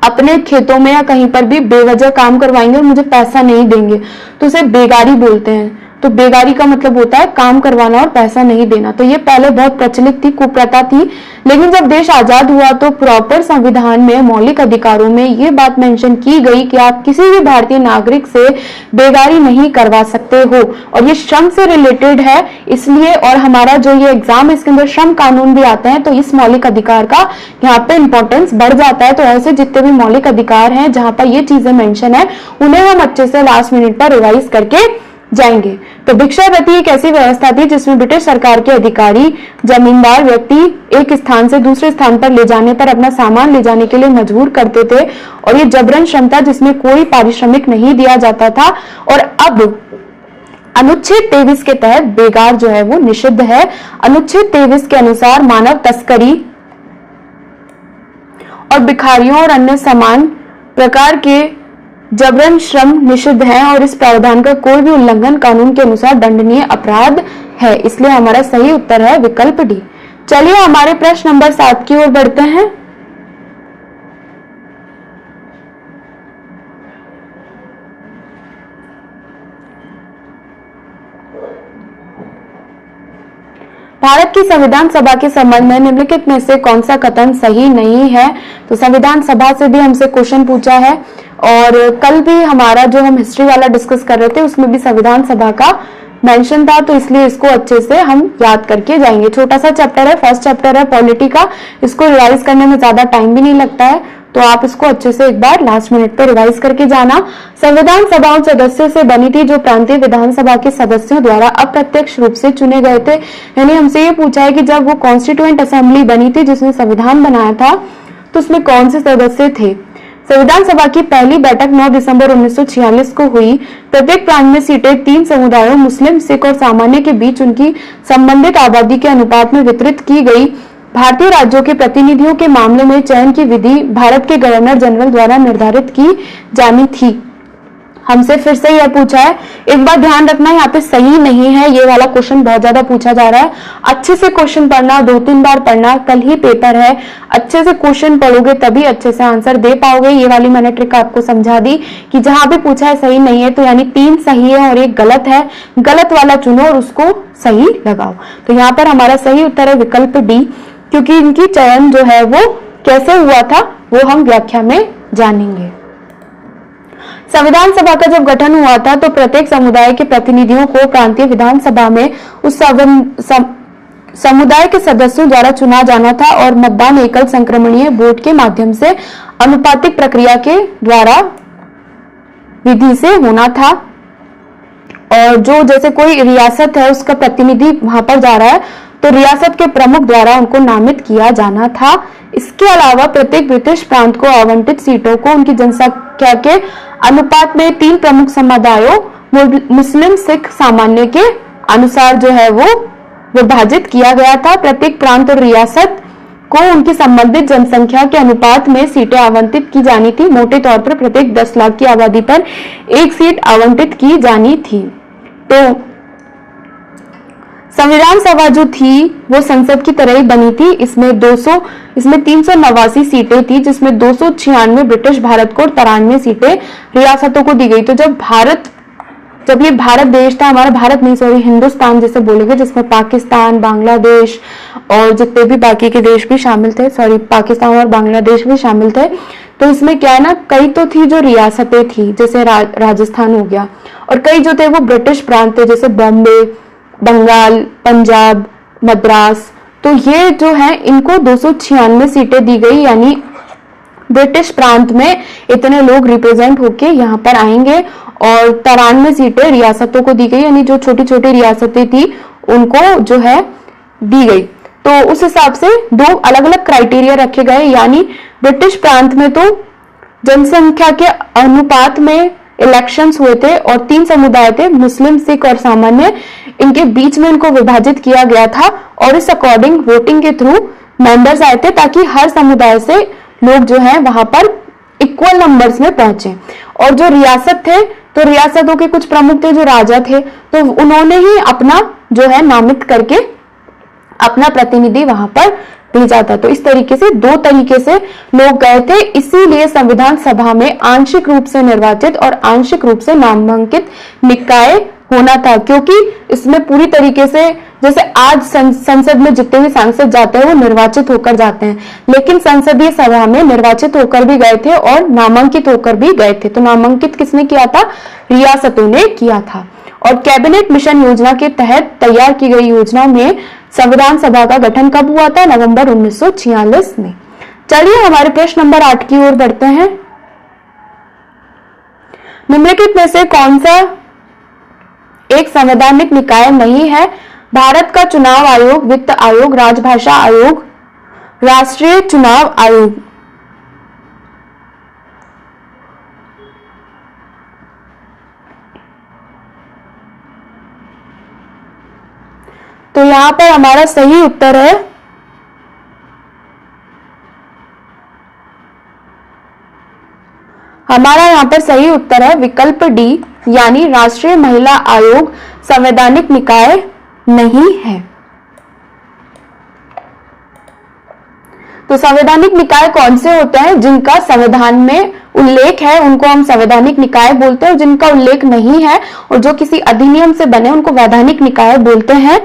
अपने खेतों में या कहीं पर भी बेवजह काम करवाएंगे और मुझे पैसा नहीं देंगे, तो उसे बेगारी बोलते हैं। तो बेगारी का मतलब होता है काम करवाना और पैसा नहीं देना। तो ये पहले बहुत प्रचलित थी, कुप्रथा थी, लेकिन जब देश आजाद हुआ तो प्रॉपर संविधान में मौलिक अधिकारों में ये बात मेंशन की गई कि आप किसी भी भारतीय नागरिक से बेगारी नहीं करवा सकते हो, और ये श्रम से रिलेटेड है इसलिए। और हमारा जो ये एग्जाम है इसके अंदर श्रम कानून भी आता है, तो इस मौलिक अधिकार का यहाँ पे इंपॉर्टेंस बढ़ जाता है। तो ऐसे जितने भी मौलिक अधिकार हैं जहां पर ये चीजें मेंशन है उन्हें हम अच्छे से लास्ट मिनट पर रिवाइज करके जाएंगे। तो भिक्षावृत्ति एक ऐसी व्यवस्था थी जिसमें ब्रिटिश सरकार के अधिकारी जमींदार व्यक्ति एक स्थान से दूसरे स्थान पर ले जाने पर अपना सामान ले जाने के लिए मजबूर करते थे, और ये जबरन श्रम था जिसमें कोई पारिश्रमिक नहीं दिया जाता था। और अब अनुच्छेद 23 के तहत बेगार जो है वो निषिद्ध है। अनुच्छेद 23 के अनुसार मानव तस्करी और भिखारियों और अन्य समान प्रकार के जबरन श्रम निषिद्ध है, और इस प्रावधान का कोई भी उल्लंघन कानून के अनुसार दंडनीय अपराध है। इसलिए हमारा सही उत्तर है विकल्प डी। चलिए हमारे प्रश्न नंबर 7 की ओर बढ़ते हैं। भारत की संविधान सभा के संबंध में निम्नलिखित में से कौन सा कथन सही नहीं है? तो संविधान सभा से भी हमसे क्वेश्चन पूछा है, और कल भी हमारा जो हम हिस्ट्री वाला डिस्कस कर रहे थे उसमें भी संविधान सभा का मेंशन था, तो इसलिए इसको अच्छे से हम याद करके जाएंगे। छोटा सा चैप्टर है, फर्स्ट चैप्टर है पॉलिटी का, इसको रिवाइज करने में ज्यादा टाइम भी नहीं लगता है, तो आप इसको अच्छे से एक बार लास्ट मिनट पे रिवाइज करके जाना। संविधान सभा उन सदस्यों से बनी थी जो प्रांतीय विधानसभा के सदस्यों द्वारा अप्रत्यक्ष रूप से चुने गए थे। यानी हमसे ये पूछा है कि जब वो कॉन्स्टिट्यूएंट असेंबली बनी थी जिसने संविधान बनाया था, तो उसमें कौन से सदस्य थे? संविधान सभा की पहली बैठक 9 दिसंबर 1946 को हुई। प्रत्येक प्रांत में सीटें 3 समुदायों मुस्लिम, सिख और सामान्य के बीच उनकी संबंधित आबादी के अनुपात में वितरित की गई। भारतीय राज्यों के प्रतिनिधियों के मामले में चयन की विधि भारत के गवर्नर जनरल द्वारा निर्धारित की जानी थी। हमसे फिर से यह पूछा है, एक बार ध्यान रखना यहाँ पे सही नहीं है, ये वाला क्वेश्चन बहुत ज्यादा पूछा जा रहा है। अच्छे से क्वेश्चन पढ़ना, 2-3 बार पढ़ना, कल ही पेपर है, अच्छे से क्वेश्चन पढ़ोगे तभी अच्छे से आंसर दे पाओगे। ये वाली मैंने ट्रिक आपको समझा दी कि जहां भी पूछा है सही नहीं है, तो यानी 3 सही है और 1 गलत है, गलत वाला चुनो और उसको सही लगाओ। तो यहाँ पर हमारा सही उत्तर है विकल्प डी, क्योंकि इनकी चयन जो है वो कैसे हुआ था वो हम व्याख्या में जानेंगे। संविधान सभा का जब गठन हुआ था तो प्रत्येक समुदाय के प्रतिनिधियों को प्रांतीय विधानसभा में उस समुदाय के सदस्यों द्वारा चुना जाना था, और मतदान एकल संक्रमणीय वोट के माध्यम से अनुपातिक प्रक्रिया के द्वारा विधि से होना था। और जो जैसे कोई रियासत है उसका प्रतिनिधि वहां पर जा रहा है, तो रियासत के प्रमुख द्वारा उनको नामित किया जाना था। इसके अलावा प्रत्येक ब्रिटिश प्रांत को आवंटित सीटों को उनकी जनसंख्या के अनुपात में 3 प्रमुख समुदायों मुस्लिम, सिख, सामान्य के अनुसार जो है वो विभाजित किया गया था। प्रत्येक प्रांत और रियासत को उनकी संबंधित जनसंख्या के अनुपात में सीटें आवंटित की जानी थी। मोटे तौर पर प्रत्येक 10 लाख की आबादी पर 1 सीट आवंटित की जानी थी। तो संविधान सभा जो थी वो संसद की तरह ही बनी थी। इसमें 389 सीटें थी, जिसमें 296 ब्रिटिश भारत को और 93 सीटें रियासतों को दी गई। तो जब ये भारत देश था, हमारा भारत नहीं सॉरी हिंदुस्तान जैसे बोलेंगे, जिसमें पाकिस्तान, बांग्लादेश और जितने भी बाकी के देश भी शामिल थे, सॉरी पाकिस्तान और बांग्लादेश भी शामिल थे। तो इसमें क्या है ना, कई तो थी जो रियासतें थी जैसे राजस्थान हो गया, और कई जो थे वो ब्रिटिश प्रांत थे जैसे बॉम्बे, बंगाल, पंजाब, मद्रास। तो ये जो है इनको 296 सीटें दी गई, यानी ब्रिटिश प्रांत में इतने लोग रिप्रेजेंट होके यहाँ पर आएंगे, और 93 सीटें रियासतों को दी गई, यानी जो छोटी छोटी रियासतें थी उनको जो है दी गई। तो उस हिसाब से 2 अलग अलग क्राइटेरिया रखे गए, यानी ब्रिटिश प्रांत में तो जनसंख्या के अनुपात में इलेक्शंस हुए थे और 3 समुदाय थे, मुस्लिम, सिख और सामान्य, इनके बीच में इनको विभाजित किया गया था, और इस अकॉर्डिंग वोटिंग के थ्रू मेंबर्स आए थे ताकि हर समुदाय से लोग जो है वहां पर इक्वल नंबर्स में पहुंचे। और जो रियासत थे, तो रियासतों के कुछ प्रमुख थे जो राजा थे, तो उन्होंने ही अपना जो है नामित करके अपना प्रतिनिधि वहां पर भेजा था। तो इस तरीके से 2 तरीके से लोग गए थे, इसीलिए संविधान सभा में आंशिक रूप से निर्वाचित और आंशिक रूप से नामांकित निकाय होना था, क्योंकि इसमें पूरी तरीके से जैसे आज संसद में जितने भी सांसद जाते हैं वो निर्वाचित होकर जाते हैं, लेकिन संसदीय सभा में निर्वाचित होकर भी गए थे और नामांकित होकर भी गए थे। तो नामांकित किसने किया था? रियासतों ने किया था। और कैबिनेट मिशन योजना के तहत तैयार की गई योजना में संविधान सभा का गठन कब हुआ था? नवंबर 1946 में। चलिए हमारे प्रश्न नंबर 8 की ओर बढ़ते हैं। निम्नलिखित में से कौन सा एक संवैधानिक निकाय नहीं है? भारत का चुनाव आयोग, वित्त आयोग, राजभाषा आयोग, राष्ट्रीय चुनाव आयोग। तो यहां पर हमारा सही उत्तर है विकल्प डी, यानी राष्ट्रीय महिला आयोग संवैधानिक निकाय नहीं है। तो संवैधानिक निकाय कौन से होते हैं? जिनका संविधान में उल्लेख है उनको हम संवैधानिक निकाय बोलते हैं, और जिनका उल्लेख नहीं है और जो किसी अधिनियम से बने उनको वैधानिक निकाय बोलते हैं।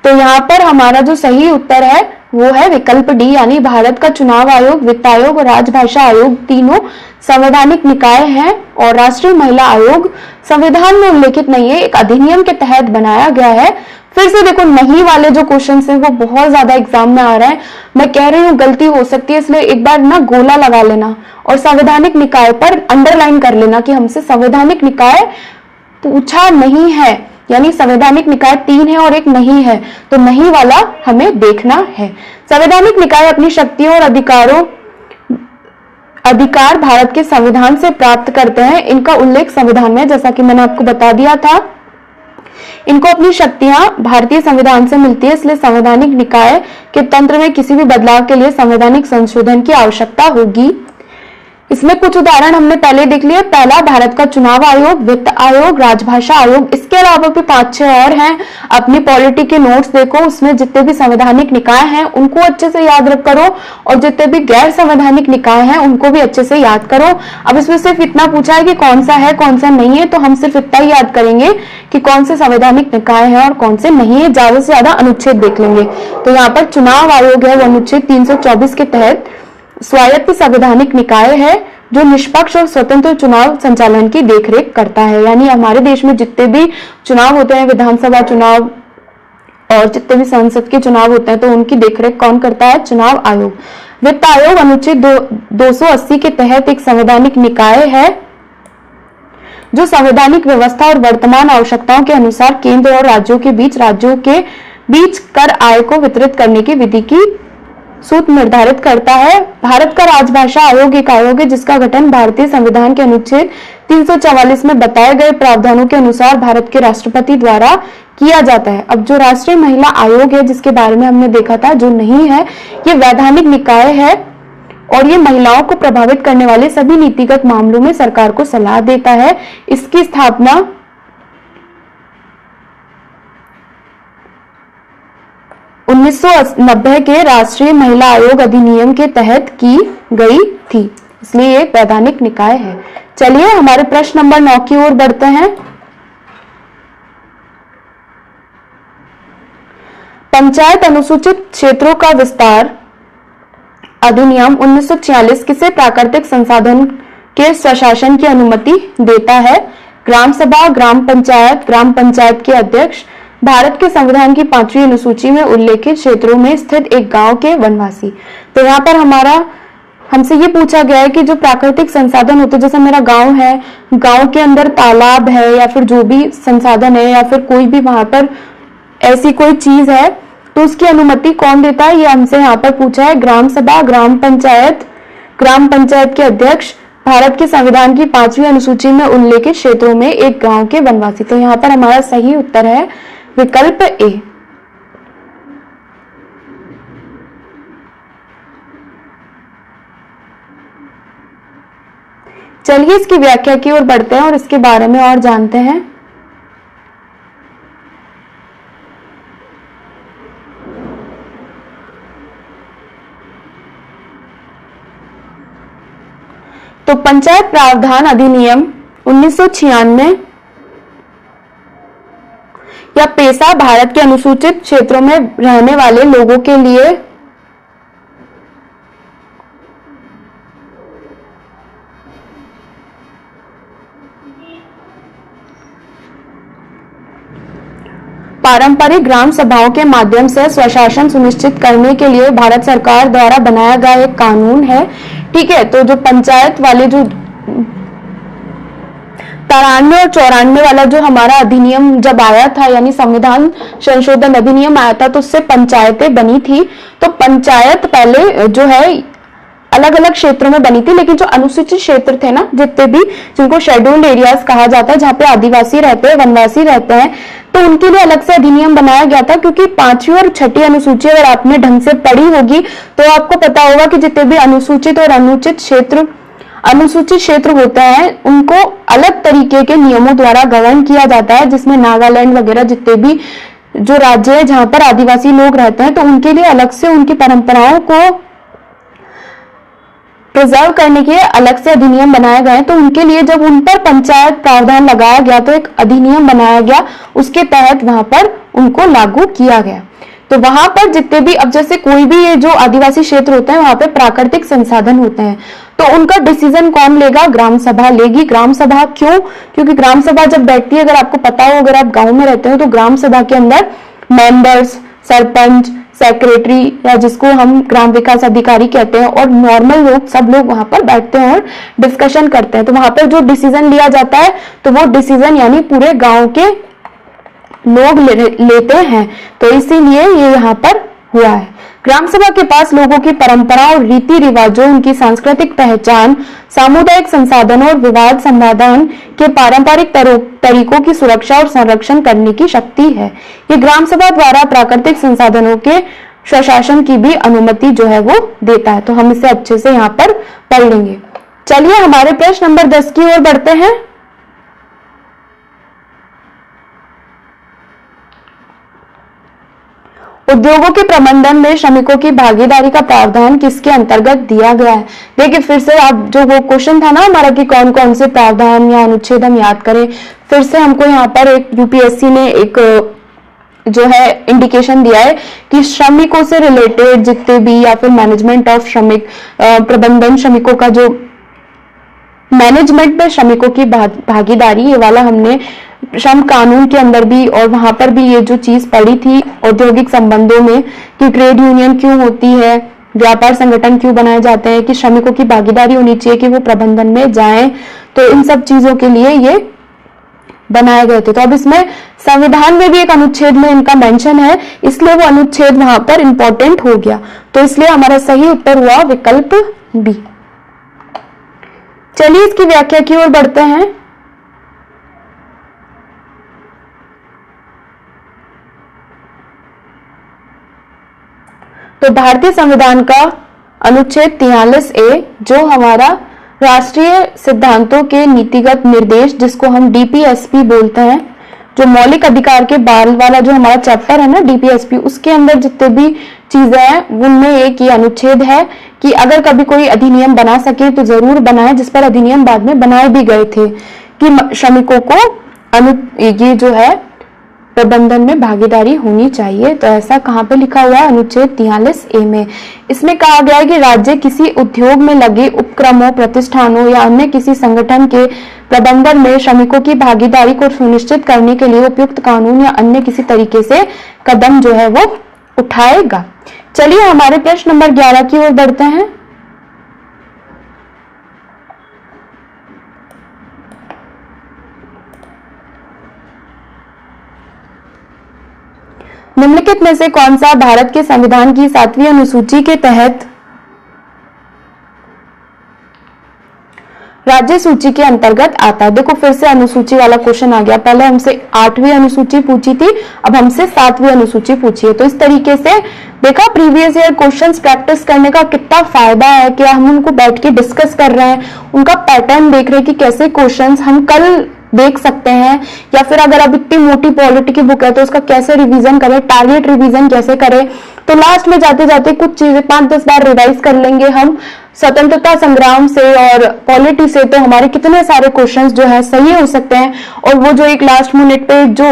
तो तो यहाँ पर हमारा जो सही उत्तर है वो है विकल्प डी, यानी भारत का चुनाव आयोग, वित्त आयोग और राजभाषा आयोग तीनों संवैधानिक निकाय हैं। और राष्ट्रीय महिला आयोग संविधान में उल्लेखित नहीं है, एक अधिनियम के तहत बनाया गया है। फिर से देखो, नहीं वाले जो क्वेश्चन हैं वो बहुत ज्यादा एग्जाम में आ रहा है। मैं कह रही हूँ गलती हो सकती है, इसलिए एक बार ना गोला लगा लेना और संवैधानिक निकाय पर अंडरलाइन कर लेना कि हमसे संवैधानिक निकाय पूछा नहीं है, यानी संवैधानिक निकाय 3 है और एक नहीं है, तो नहीं वाला हमें देखना है। संवैधानिक निकाय अपनी शक्तियों और अधिकार भारत के संविधान से प्राप्त करते हैं। इनका उल्लेख संविधान में, जैसा कि मैंने आपको बता दिया था, इनको अपनी शक्तियां भारतीय संविधान से मिलती है, इसलिए संवैधानिक निकाय के तंत्र में किसी भी बदलाव के लिए संवैधानिक संशोधन की आवश्यकता होगी। इसमें कुछ उदाहरण हमने पहले देख लिए। पहला, भारत का चुनाव आयोग, वित्त आयोग, राजभाषा आयोग। इसके अलावा भी 5-6 और हैं। अपनी पॉलिटी के नोट्स देखो, उसमें जितने भी संवैधानिक निकाय हैं उनको अच्छे से याद रख करो और जितने भी गैर संवैधानिक निकाय हैं उनको भी अच्छे से याद करो। अब इसमें सिर्फ इतना पूछा है कि कौन सा है कौन सा नहीं है, तो हम सिर्फ इतना ही याद करेंगे कि कौन से संवैधानिक निकाय है और कौन से नहीं है। ज्यादा से ज्यादा अनुच्छेद देख लेंगे। तो यहाँ पर चुनाव आयोग है, वो अनुच्छेद 324 के तहत स्वायत्त संवैधानिक निकाय है जो निष्पक्ष और स्वतंत्र चुनाव संचालन की देखरेख करता है। यानी हमारे देश में जितने भी चुनाव होते हैं, विधानसभा चुनाव और जितने भी संसद के चुनाव होते हैं, तो उनकी देखरेख कौन करता है? चुनाव आयोग। वित्त आयोग अनुच्छेद 280 के तहत एक संवैधानिक निकाय है जो संवैधानिक व्यवस्था और वर्तमान आवश्यकताओं के अनुसार केंद्र और राज्यों के बीच कर आय को वितरित करने की विधि की सूत्र निर्धारित करता है। भारत का राजभाषा आयोग एक आयोग है जिसका गठन भारतीय संविधान के अनुच्छेद 344 में बताए गए प्रावधानों के अनुसार भारत के राष्ट्रपति द्वारा किया जाता है। अब जो राष्ट्रीय महिला आयोग है, जिसके बारे में हमने देखा था, जो नहीं है, ये वैधानिक निकाय है और ये महिलाओं को प्रभावित करने वाले सभी नीतिगत मामलों में सरकार को सलाह देता है। इसकी स्थापना 1990 के राष्ट्रीय महिला आयोग अधिनियम के तहत की गई थी, इसलिए ये वैधानिक निकाय है। चलिए हमारे प्रश्न नंबर 9 की ओर बढ़ते हैं। पंचायत अनुसूचित क्षेत्रों का विस्तार अधिनियम 1946 किसे प्राकृतिक संसाधन के स्वशासन की अनुमति देता है? ग्राम सभा, ग्राम पंचायत के अध्यक्ष, भारत के संविधान की 5वीं अनुसूची में उल्लेखित क्षेत्रों में स्थित एक गांव के वनवासी। तो यहाँ पर हमसे ये पूछा गया है कि जो प्राकृतिक संसाधन होते हैं, जैसे मेरा गांव है, गांव के अंदर तालाब है या फिर जो भी संसाधन है या फिर कोई भी वहां पर ऐसी कोई चीज है, तो उसकी अनुमति कौन देता है? ये हमसे यहाँ पर पूछा है। ग्राम सभा, ग्राम पंचायत के अध्यक्ष, भारत के संविधान की 5वीं अनुसूची में उल्लेखित क्षेत्रों में एक गांव के वनवासी। तो यहाँ पर हमारा सही उत्तर है विकल्प ए। चलिए इसकी व्याख्या की ओर बढ़ते हैं और इसके बारे में और जानते हैं। तो पंचायत प्रावधान अधिनियम 1996 या पेशा भारत के अनुसूचित क्षेत्रों में रहने वाले लोगों के लिए पारंपरिक ग्राम सभाओं के माध्यम से स्वशासन सुनिश्चित करने के लिए भारत सरकार द्वारा बनाया गया एक कानून है। ठीक है, तो जो पंचायत वाले जो 93 और 94 वाला जो हमारा अधिनियम जब आया था, यानी संविधान संशोधन अधिनियम आया था, तो उससे पंचायतें बनी थी। तो पंचायत पहले जो है अलग अलग क्षेत्रों में बनी थी, लेकिन जो अनुसूचित क्षेत्र थे ना, जितने भी, जिनको शेड्यूल्ड एरियाज कहा जाता है, जहाँ पे आदिवासी रहते हैं, वनवासी रहते हैं, तो उनके लिए अलग से अधिनियम बनाया गया था। क्योंकि 5वीं और 6ठी अनुसूची अगर आपने ढंग से पढ़ी होगी तो आपको पता होगा कि जितने भी अनुसूचित और अनुचित क्षेत्र होते हैं उनको अलग तरीके के नियमों द्वारा गवर्न किया जाता है, जिसमें नागालैंड वगैरह जितने भी जो राज्य है जहां पर आदिवासी लोग रहते हैं, तो उनके लिए अलग से उनकी परंपराओं को प्रिजर्व करने के अलग से अधिनियम बनाए गए, तो उनके लिए जब उन पर पंचायत प्रावधान लगाया गया तो एक अधिनियम बनाया गया, उसके तहत वहां पर उनको लागू किया गया। तो वहां पर जितने भी, अब जैसे कोई भी ये जो आदिवासी क्षेत्र होते हैं वहां पे प्राकृतिक संसाधन होते हैं, तो उनका डिसीजन कौन लेगा? ग्राम सभा लेगी। ग्राम सभा क्यों? क्योंकि ग्राम सभा जब बैठती है, अगर आपको पता हो, अगर आप गांव में रहते हो तो ग्राम सभा के अंदर मेंबर्स, सरपंच, सेक्रेटरी या जिसको हम ग्राम विकास अधिकारी कहते हैं, और नॉर्मल लोग, सब लोग वहां पर बैठते हैं और डिस्कशन करते हैं। तो वहां पर जो डिसीजन लिया जाता है तो वो डिसीजन यानी पूरे गांव के लोग लेते हैं, तो इसीलिए ये यहाँ पर हुआ है। ग्राम सभा के पास लोगों की परंपरा और रीति रिवाजों, उनकी सांस्कृतिक पहचान, सामुदायिक संसाधनों और विवाद समाधान के पारंपरिक तरीकों की सुरक्षा और संरक्षण करने की शक्ति है। ये ग्राम सभा द्वारा प्राकृतिक संसाधनों के स्वशासन की भी अनुमति जो है वो देता है। तो हम इसे अच्छे से यहाँ पर पढ़ लेंगे। चलिए हमारे प्रश्न नंबर 10 की ओर बढ़ते हैं। उद्योगों के प्रबंधन में श्रमिकों की भागीदारी का प्रावधान किसके अंतर्गत दिया गया है? देखिए फिर से आप, जो वो क्वेश्चन था ना हमारा कि कौन कौन से प्रावधान या अनुच्छेद हम याद करें, फिर से हमको यहाँ पर एक यूपीएससी ने एक जो है इंडिकेशन दिया है कि श्रमिकों से रिलेटेड जितने भी, या फिर मैनेजमेंट ऑफ श्रमिक, प्रबंधन श्रमिकों का जो मैनेजमेंट में श्रमिकों की भागीदारी, ये वाला हमने श्रम कानून के अंदर भी और वहां पर भी ये जो चीज पड़ी थी औद्योगिक संबंधों में कि ट्रेड यूनियन क्यों होती है, व्यापार संगठन क्यों बनाए जाते हैं, कि श्रमिकों की भागीदारी होनी चाहिए कि वो प्रबंधन में जाएं, तो इन सब चीजों के लिए ये बनाए गए थे। तो अब इसमें संविधान में भी एक अनुच्छेद में इनका मेंशन है, इसलिए वो अनुच्छेद वहां पर इंपॉर्टेंट हो गया। तो इसलिए हमारा सही उत्तर हुआ विकल्प बी। चलिए इसकी व्याख्या की ओर बढ़ते हैं। तो भारतीय संविधान का अनुच्छेद 43A जो हमारा राष्ट्रीय सिद्धांतों के नीतिगत निर्देश, जिसको हम डीपीएसपी बोलते हैं, जो मौलिक अधिकार के बाल वाला जो हमारा चैप्टर है ना डीपीएसपी, उसके अंदर जितने भी चीजें हैं उनमें एक ये अनुच्छेद है कि अगर कभी कोई अधिनियम बना सके तो जरूर बनाए, जिस पर अधिनियम बाद में बनाए भी गए थे कि श्रमिकों को ये जो है प्रबंधन में भागीदारी होनी चाहिए। तो ऐसा कहाँ पे लिखा हुआ है? अनुच्छेद 43A में। इसमें कहा गया है कि राज्य किसी उद्योग में लगे उपक्रमों, प्रतिष्ठानों या अन्य किसी संगठन के प्रबंधन में श्रमिकों की भागीदारी को सुनिश्चित करने के लिए उपयुक्त कानून या अन्य किसी तरीके से कदम जो है वो उठाएगा। चलिए हमारे प्रश्न नंबर 11 की ओर बढ़ते हैं। निम्नलिखित में से कौन सा भारत के संविधान की 7वीं अनुसूची के तहत राज्य सूची के अंतर्गत आता है? देखो फिर से अनुसूची वाला क्वेश्चन आ गया। पहले हमसे 8वीं अनुसूची पूछी थी, अब हमसे 7वीं अनुसूची पूछी है। तो इस तरीके से देखा प्रीवियस ईयर क्वेश्चंस प्रैक्टिस करने का कितना फायदा है कि हम उनको बैठ के डिस्कस कर रहे हैं, उनका पैटर्न देख रहे हैं कि कैसे क्वेश्चंस हम कल देख सकते हैं, या फिर अगर अब इतनी मोटी पॉलिटी की बुक है तो उसका कैसे रिवीजन करें, टारगेट रिवीजन कैसे करें। तो लास्ट में जाते जाते कुछ चीजें 5-10 बार रिवाइज कर लेंगे हम स्वतंत्रता संग्राम से और पॉलिटी से, तो हमारे कितने सारे क्वेश्चंस जो है सही हो सकते हैं। और वो जो एक लास्ट मिनट पे जो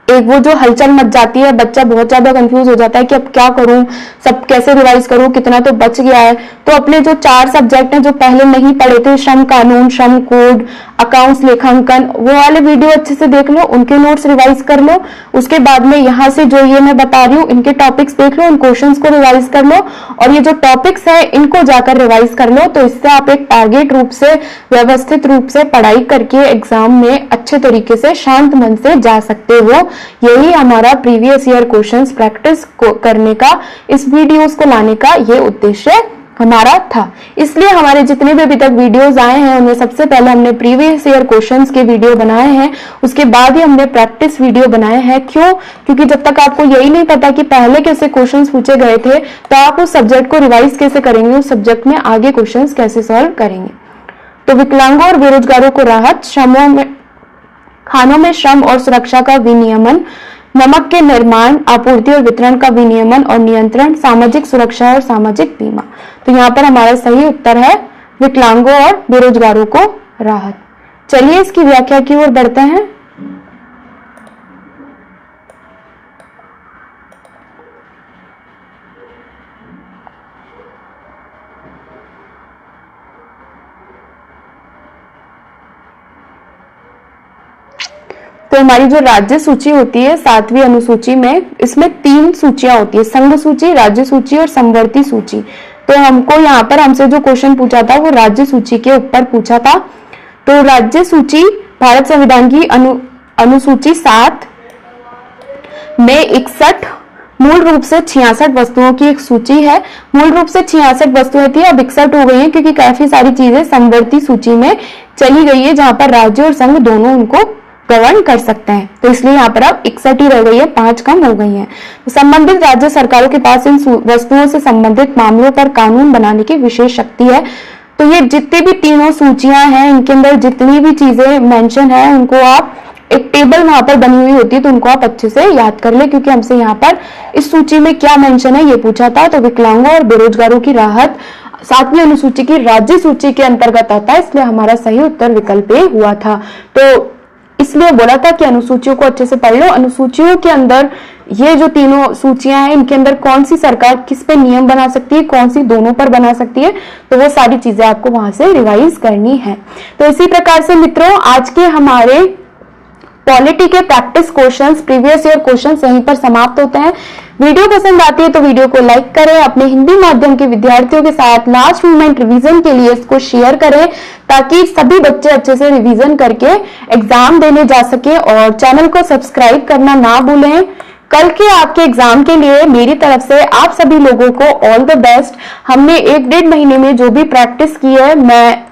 वो जो हलचल मच जाती है, बच्चा बहुत ज्यादा कंफ्यूज हो जाता है कि अब क्या करूं, सब कैसे रिवाइज करूं, कितना तो बच गया है। तो अपने जो 4 सब्जेक्ट हैं जो पहले नहीं पढ़े थे, श्रम कानून, श्रम कोड, अकाउंट्स, लेखांकन, वो वाले वीडियो अच्छे से देख लो, उनके नोट्स रिवाइज कर लो। उसके बाद में यहाँ से जो ये मैं बता रही हूँ इनके टॉपिक्स देख लो, इन क्वेश्चंस को रिवाइज कर लो, और ये जो टॉपिक्स है इनको जाकर रिवाइज कर लो। तो इससे आप एक टारगेट रूप से, व्यवस्थित रूप से पढ़ाई करके एग्जाम में अच्छे तरीके से शांत मन से जा सकते हो। यही हमारा प्रीवियस ईयर क्वेश्चंस प्रैक्टिस करने का, इस वीडियोस को लाने का ये उद्देश्य हमारा था। इसलिए हमारे जितने भी अभी तक वीडियोस आए हैं उनमें सबसे पहले हमने प्रीवियस ईयर क्वेश्चंस के वीडियो बनाए हैं, उसके बाद ही हमने प्रैक्टिस वीडियो बनाए हैं। क्यों? क्योंकि जब तक आपको यही नहीं पता कि पहले कैसे क्वेश्चंस पूछे गए थे, तो आप उस सब्जेक्ट को रिवाइज कैसे करेंगे, उस सब्जेक्ट में आगे क्वेश्चंस कैसे सॉल्व करेंगे। तो विकलांगों और बेरोजगारों को राहत, श्रमों में, खानों में श्रम और सुरक्षा का विनियमन, नमक के निर्माण, आपूर्ति और वितरण का विनियमन और नियंत्रण, सामाजिक सुरक्षा और सामाजिक बीमा। तो यहाँ पर हमारा सही उत्तर है विकलांगों और बेरोजगारों को राहत। चलिए इसकी व्याख्या की ओर बढ़ते हैं। तो हमारी जो राज्य सूची होती है 7वीं अनुसूची में, इसमें 3 सूचियां होती है, संघ सूची, राज्य सूची और समवर्ती सूची। तो हमको यहाँ पर हमसे जो क्वेश्चन पूछा था वो राज्य सूची के ऊपर पूछा था। तो राज्य सूची भारत संविधान की अनुसूची 7 में 61 मूल रूप से 66 वस्तुओं की एक सूची है। मूल रूप से 66 वस्तुएं थी, अब 61 हो गई हैं क्योंकि काफी सारी चीजें समवर्ती सूची में चली गई है जहां पर राज्य और संघ दोनों उनको गवर्न कर सकते हैं। तो इसलिए यहाँ पर अब 61 ही रह गई है, 5 कम हो गई हैं। तो संबंधित राज्य सरकारों के पास इन वस्तुओं से संबंधित मामलों पर कानून बनाने की विशेष शक्ति है। तो ये जितनी भी तीनों सूचियां हैं, इनके अंदर जितनी भी चीजें मेंशन है, उनको आप एक टेबल वहां पर बनी हुई होती है, तो उनको आप अच्छे से याद कर ले, क्योंकि हमसे यहाँ पर इस सूची में क्या मेंशन है ये पूछा था। तो विकलांगों और बेरोजगारों की राहत 7वीं अनुसूची की राज्य सूची के अंतर्गत आता है, इसलिए हमारा सही उत्तर विकल्प ए हुआ था। तो इसलिए बोला था कि अनुसूचियों को अच्छे से पढ़ लो। अनुसूचियों के अंदर ये जो तीनों सूचियां हैं, इनके अंदर कौन सी सरकार किस पे नियम बना सकती है, कौन सी दोनों पर बना सकती है, तो वो सारी चीजें आपको वहां से रिवाइज करनी है। तो इसी प्रकार से मित्रों, आज के हमारे पॉलिटी के practice questions, previous year questions यहीं पर समाप्त होते हैं। वीडियो पसंद आती है तो वीडियो को लाइक करें, अपने हिंदी माध्यम के विद्यार्थियों के साथ लास्ट मोमेंट रिवीजन के लिए इसको शेयर करें, ताकि सभी बच्चे अच्छे से रिवीजन करके एग्जाम देने जा सके। और चैनल को सब्सक्राइब करना ना भूलें। कल के आपके एग्जाम के लिए मेरी तरफ से आप सभी लोगों को ऑल द बेस्ट। हमने 1-1.5 महीने में जो भी प्रैक्टिस की है, मैं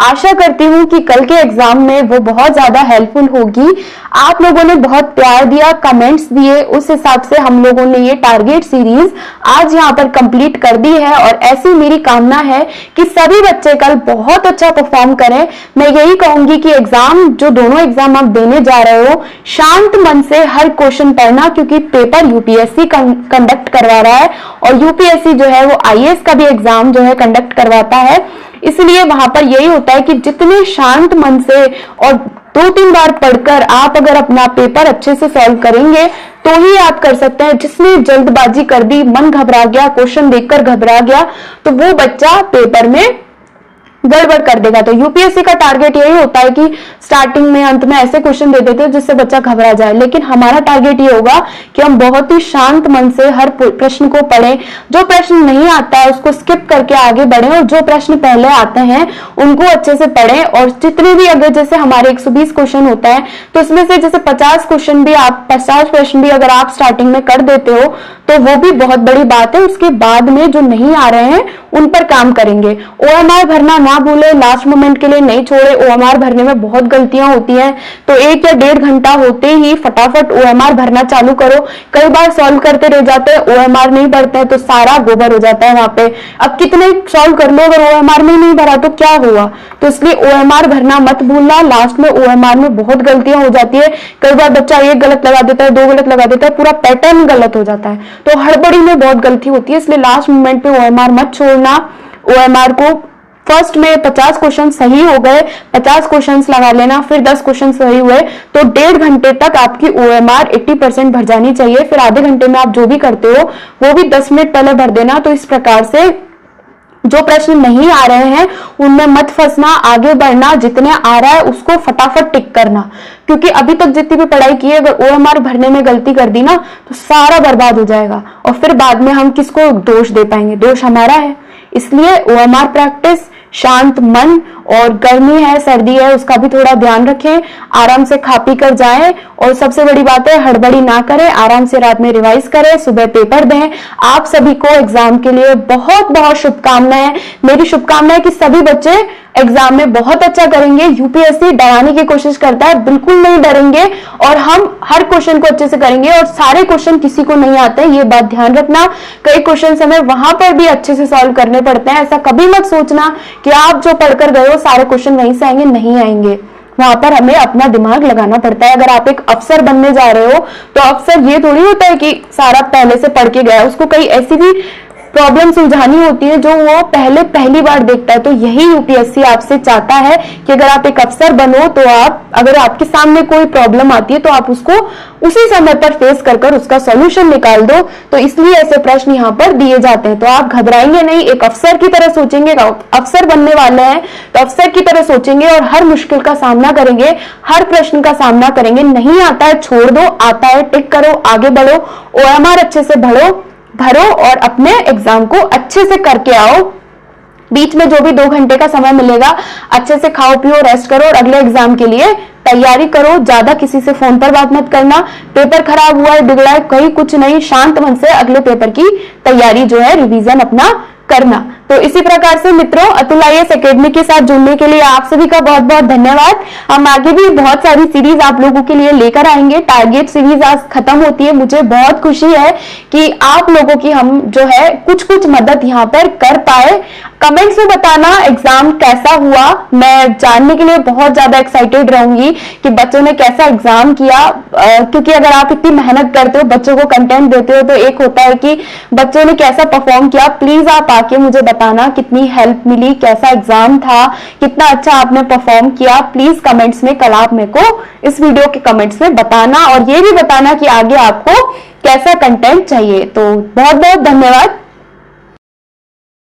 आशा करती हूँ कि कल के एग्जाम में वो बहुत ज्यादा हेल्पफुल होगी। आप लोगों ने बहुत प्यार दिया, कमेंट्स दिए, उस हिसाब से हम लोगों ने ये टारगेट सीरीज आज यहाँ पर कंप्लीट कर दी है। और ऐसी मेरी कामना है कि सभी बच्चे कल बहुत अच्छा परफॉर्म करें। मैं यही कहूंगी कि एग्जाम, जो दोनों एग्जाम आप देने जा रहे हो, शांत मन से हर क्वेश्चन पढ़ना, क्योंकि पेपर यूपीएससी कंडक्ट करवा रहा है और यूपीएससी जो है वो आईएएस का भी एग्जाम जो है कंडक्ट करवाता है। इसलिए वहां पर यही होता है कि जितने शांत मन से और 2-3 बार पढ़कर आप अगर अपना पेपर अच्छे से सॉल्व करेंगे तो ही आप कर सकते हैं। जिसने जल्दबाजी कर दी, मन घबरा गया, क्वेश्चन देखकर घबरा गया, तो वो बच्चा पेपर में गड़बड़ कर देगा। तो यूपीएससी का टारगेट यही होता है कि स्टार्टिंग में, अंत में ऐसे क्वेश्चन दे देते हैं जिससे बच्चा घबरा जाए, लेकिन हमारा टारगेट ये होगा कि हम बहुत ही शांत मन से हर प्रश्न को पढ़ें। जो प्रश्न नहीं आता है उसको स्किप करके आगे बढ़ें, और जो प्रश्न पहले आते हैं उनको अच्छे से पढ़ें। और जितने भी, अगर जैसे हमारे 120 क्वेश्चन होता है, तो इसमें से जैसे 50 क्वेश्चन भी आप 50 प्रश्न भी अगर आप स्टार्टिंग में कर देते हो तो वो भी बहुत बड़ी बात है। उसके बाद में जो नहीं आ रहे हैं उन पर काम करेंगे। ओएमआर भरना ना भूले, लास्ट मोमेंट के लिए नहीं छोड़े। ओएमआर भरने में बहुत गलतियां होती हैं, तो 1 या 1.5 घंटा होते ही फटाफट ओएमआर भरना चालू करो। कई बार सॉल्व करते रह जाते हैं, ओएमआर नहीं भरते हैं तो सारा गोबर हो जाता है वहां पे। अब कितने सॉल्व कर लो, अगर ओएमआर में नहीं भरा तो क्या हुआ। तो इसलिए ओएमआर भरना मत भूलना। लास्ट में ओएमआर में बहुत गलतियां हो जाती है। कई बार बच्चा 1 गलत लगा देता है, 2 गलत लगा देता है, पूरा पैटर्न गलत हो जाता है। तो हड़बड़ी में बहुत गलती होती है, इसलिए लास्ट मोमेंट पे ओएमआर मत छोड़ना। ओएमआर को फर्स्ट में 50 क्वेश्चन सही हो गए, 50 क्वेश्चन लगा लेना, फिर 10 क्वेश्चन सही हुए, तो 1.5 घंटे तक आपकी ओएमआर 80% भर जानी चाहिए। फिर आधे घंटे में आप जो भी करते हो वो भी 10 मिनट पहले भर देना। तो इस प्रकार से जो प्रश्न नहीं आ रहे हैं उनमें मत फंसना, आगे बढ़ना, जितने आ रहा है उसको फटाफट टिक करना। क्योंकि अभी तक जितनी भी पढ़ाई की है, अगर ओएमआर भरने में गलती कर दी ना तो सारा बर्बाद हो जाएगा, और फिर बाद में हम किसको दोष दे पाएंगे, दोष हमारा है। इसलिए ओएमआर प्रैक्टिस, शांत मन, और गर्मी है, सर्दी है, उसका भी थोड़ा ध्यान रखें। आराम से खा पी कर जाएं, और सबसे बड़ी बात है हड़बड़ी ना करें, आराम से रात में रिवाइज करें, सुबह पेपर दें। आप सभी को एग्जाम के लिए बहुत बहुत शुभकामनाएं। मेरी शुभकामना है कि सभी बच्चे एग्जाम में बहुत अच्छा करेंगे। यूपीएससी डराने की कोशिश करता है, बिल्कुल नहीं डरेंगे, और हम हर क्वेश्चन को अच्छे से करेंगे। और सारे क्वेश्चन किसी को नहीं आते, ये बात ध्यान रखना। कई क्वेश्चन हमें वहां पर भी अच्छे से सॉल्व करने पड़ते हैं। ऐसा कभी मत सोचना कि आप जो पढ़कर गए हो सारे क्वेश्चन वहीं से आएंगे, नहीं आएंगे। वहां पर हमें अपना दिमाग लगाना पड़ता है। अगर आप एक अफसर बनने जा रहे हो तो अफसर ये थोड़ी होता है कि सारा पहले से पढ़ के गया, उसको कई ऐसी भी प्रॉब्लम सुलझानी होती है जो वो पहली बार देखता है। तो यही यूपीएससी आपसे चाहता है कि अगर आप एक अफसर बनो तो अगर आपके सामने कोई प्रॉब्लम आती है तो आप उसको उसी समय पर फेस कर उसका सॉल्यूशन निकाल दो। तो इसलिए ऐसे प्रश्न यहाँ पर दिए जाते हैं। तो आप घबराएंगे नहीं, एक अफसर की तरह सोचेंगे, अफसर बनने वाले हैं तो अफसर की तरह सोचेंगे और हर मुश्किल का सामना करेंगे, हर प्रश्न का सामना करेंगे। नहीं आता है छोड़ दो, आता है टिक करो, आगे बढ़ो, ओएमआर अच्छे से भरो और अपने एग्जाम को अच्छे से करके आओ। बीच में जो भी 2 घंटे का समय मिलेगा अच्छे से खाओ पियो, रेस्ट करो और अगले एग्जाम के लिए तैयारी करो। ज्यादा किसी से फोन पर बात मत करना, पेपर खराब हुआ है, बिगड़ा है, कहीं कुछ नहीं, शांत मन से अगले पेपर की तैयारी जो है, रिवीजन अपना करना। तो इसी प्रकार से मित्रों, अतुल आईएएस एकेडमी के साथ जुड़ने के लिए आप सभी का बहुत बहुत धन्यवाद। हम आगे भी बहुत सारी सीरीज आप लोगों के लिए लेकर आएंगे। टारगेट सीरीज आज खत्म होती है, मुझे बहुत खुशी है कि आप लोगों की हम जो है कुछ मदद यहाँ पर कर पाए। कमेंट्स में बताना एग्जाम कैसा हुआ, मैं जानने के लिए बहुत ज्यादा एक्साइटेड रहूंगी कि बच्चों ने कैसा एग्जाम किया। क्योंकि अगर आप इतनी मेहनत करते हो, बच्चों को कंटेंट देते हो, तो एक होता है कि बच्चों ने कैसा परफॉर्म किया। प्लीज आप आके मुझे बताना कितनी हेल्प मिली, कैसा एग्जाम था, कितना अच्छा आपने परफॉर्म किया। प्लीज कमेंट्स में कल आप मेरे को इस वीडियो के कमेंट्स में बताना और ये भी बताना कि आगे आपको कैसा कंटेंट चाहिए। तो बहुत बहुत धन्यवाद।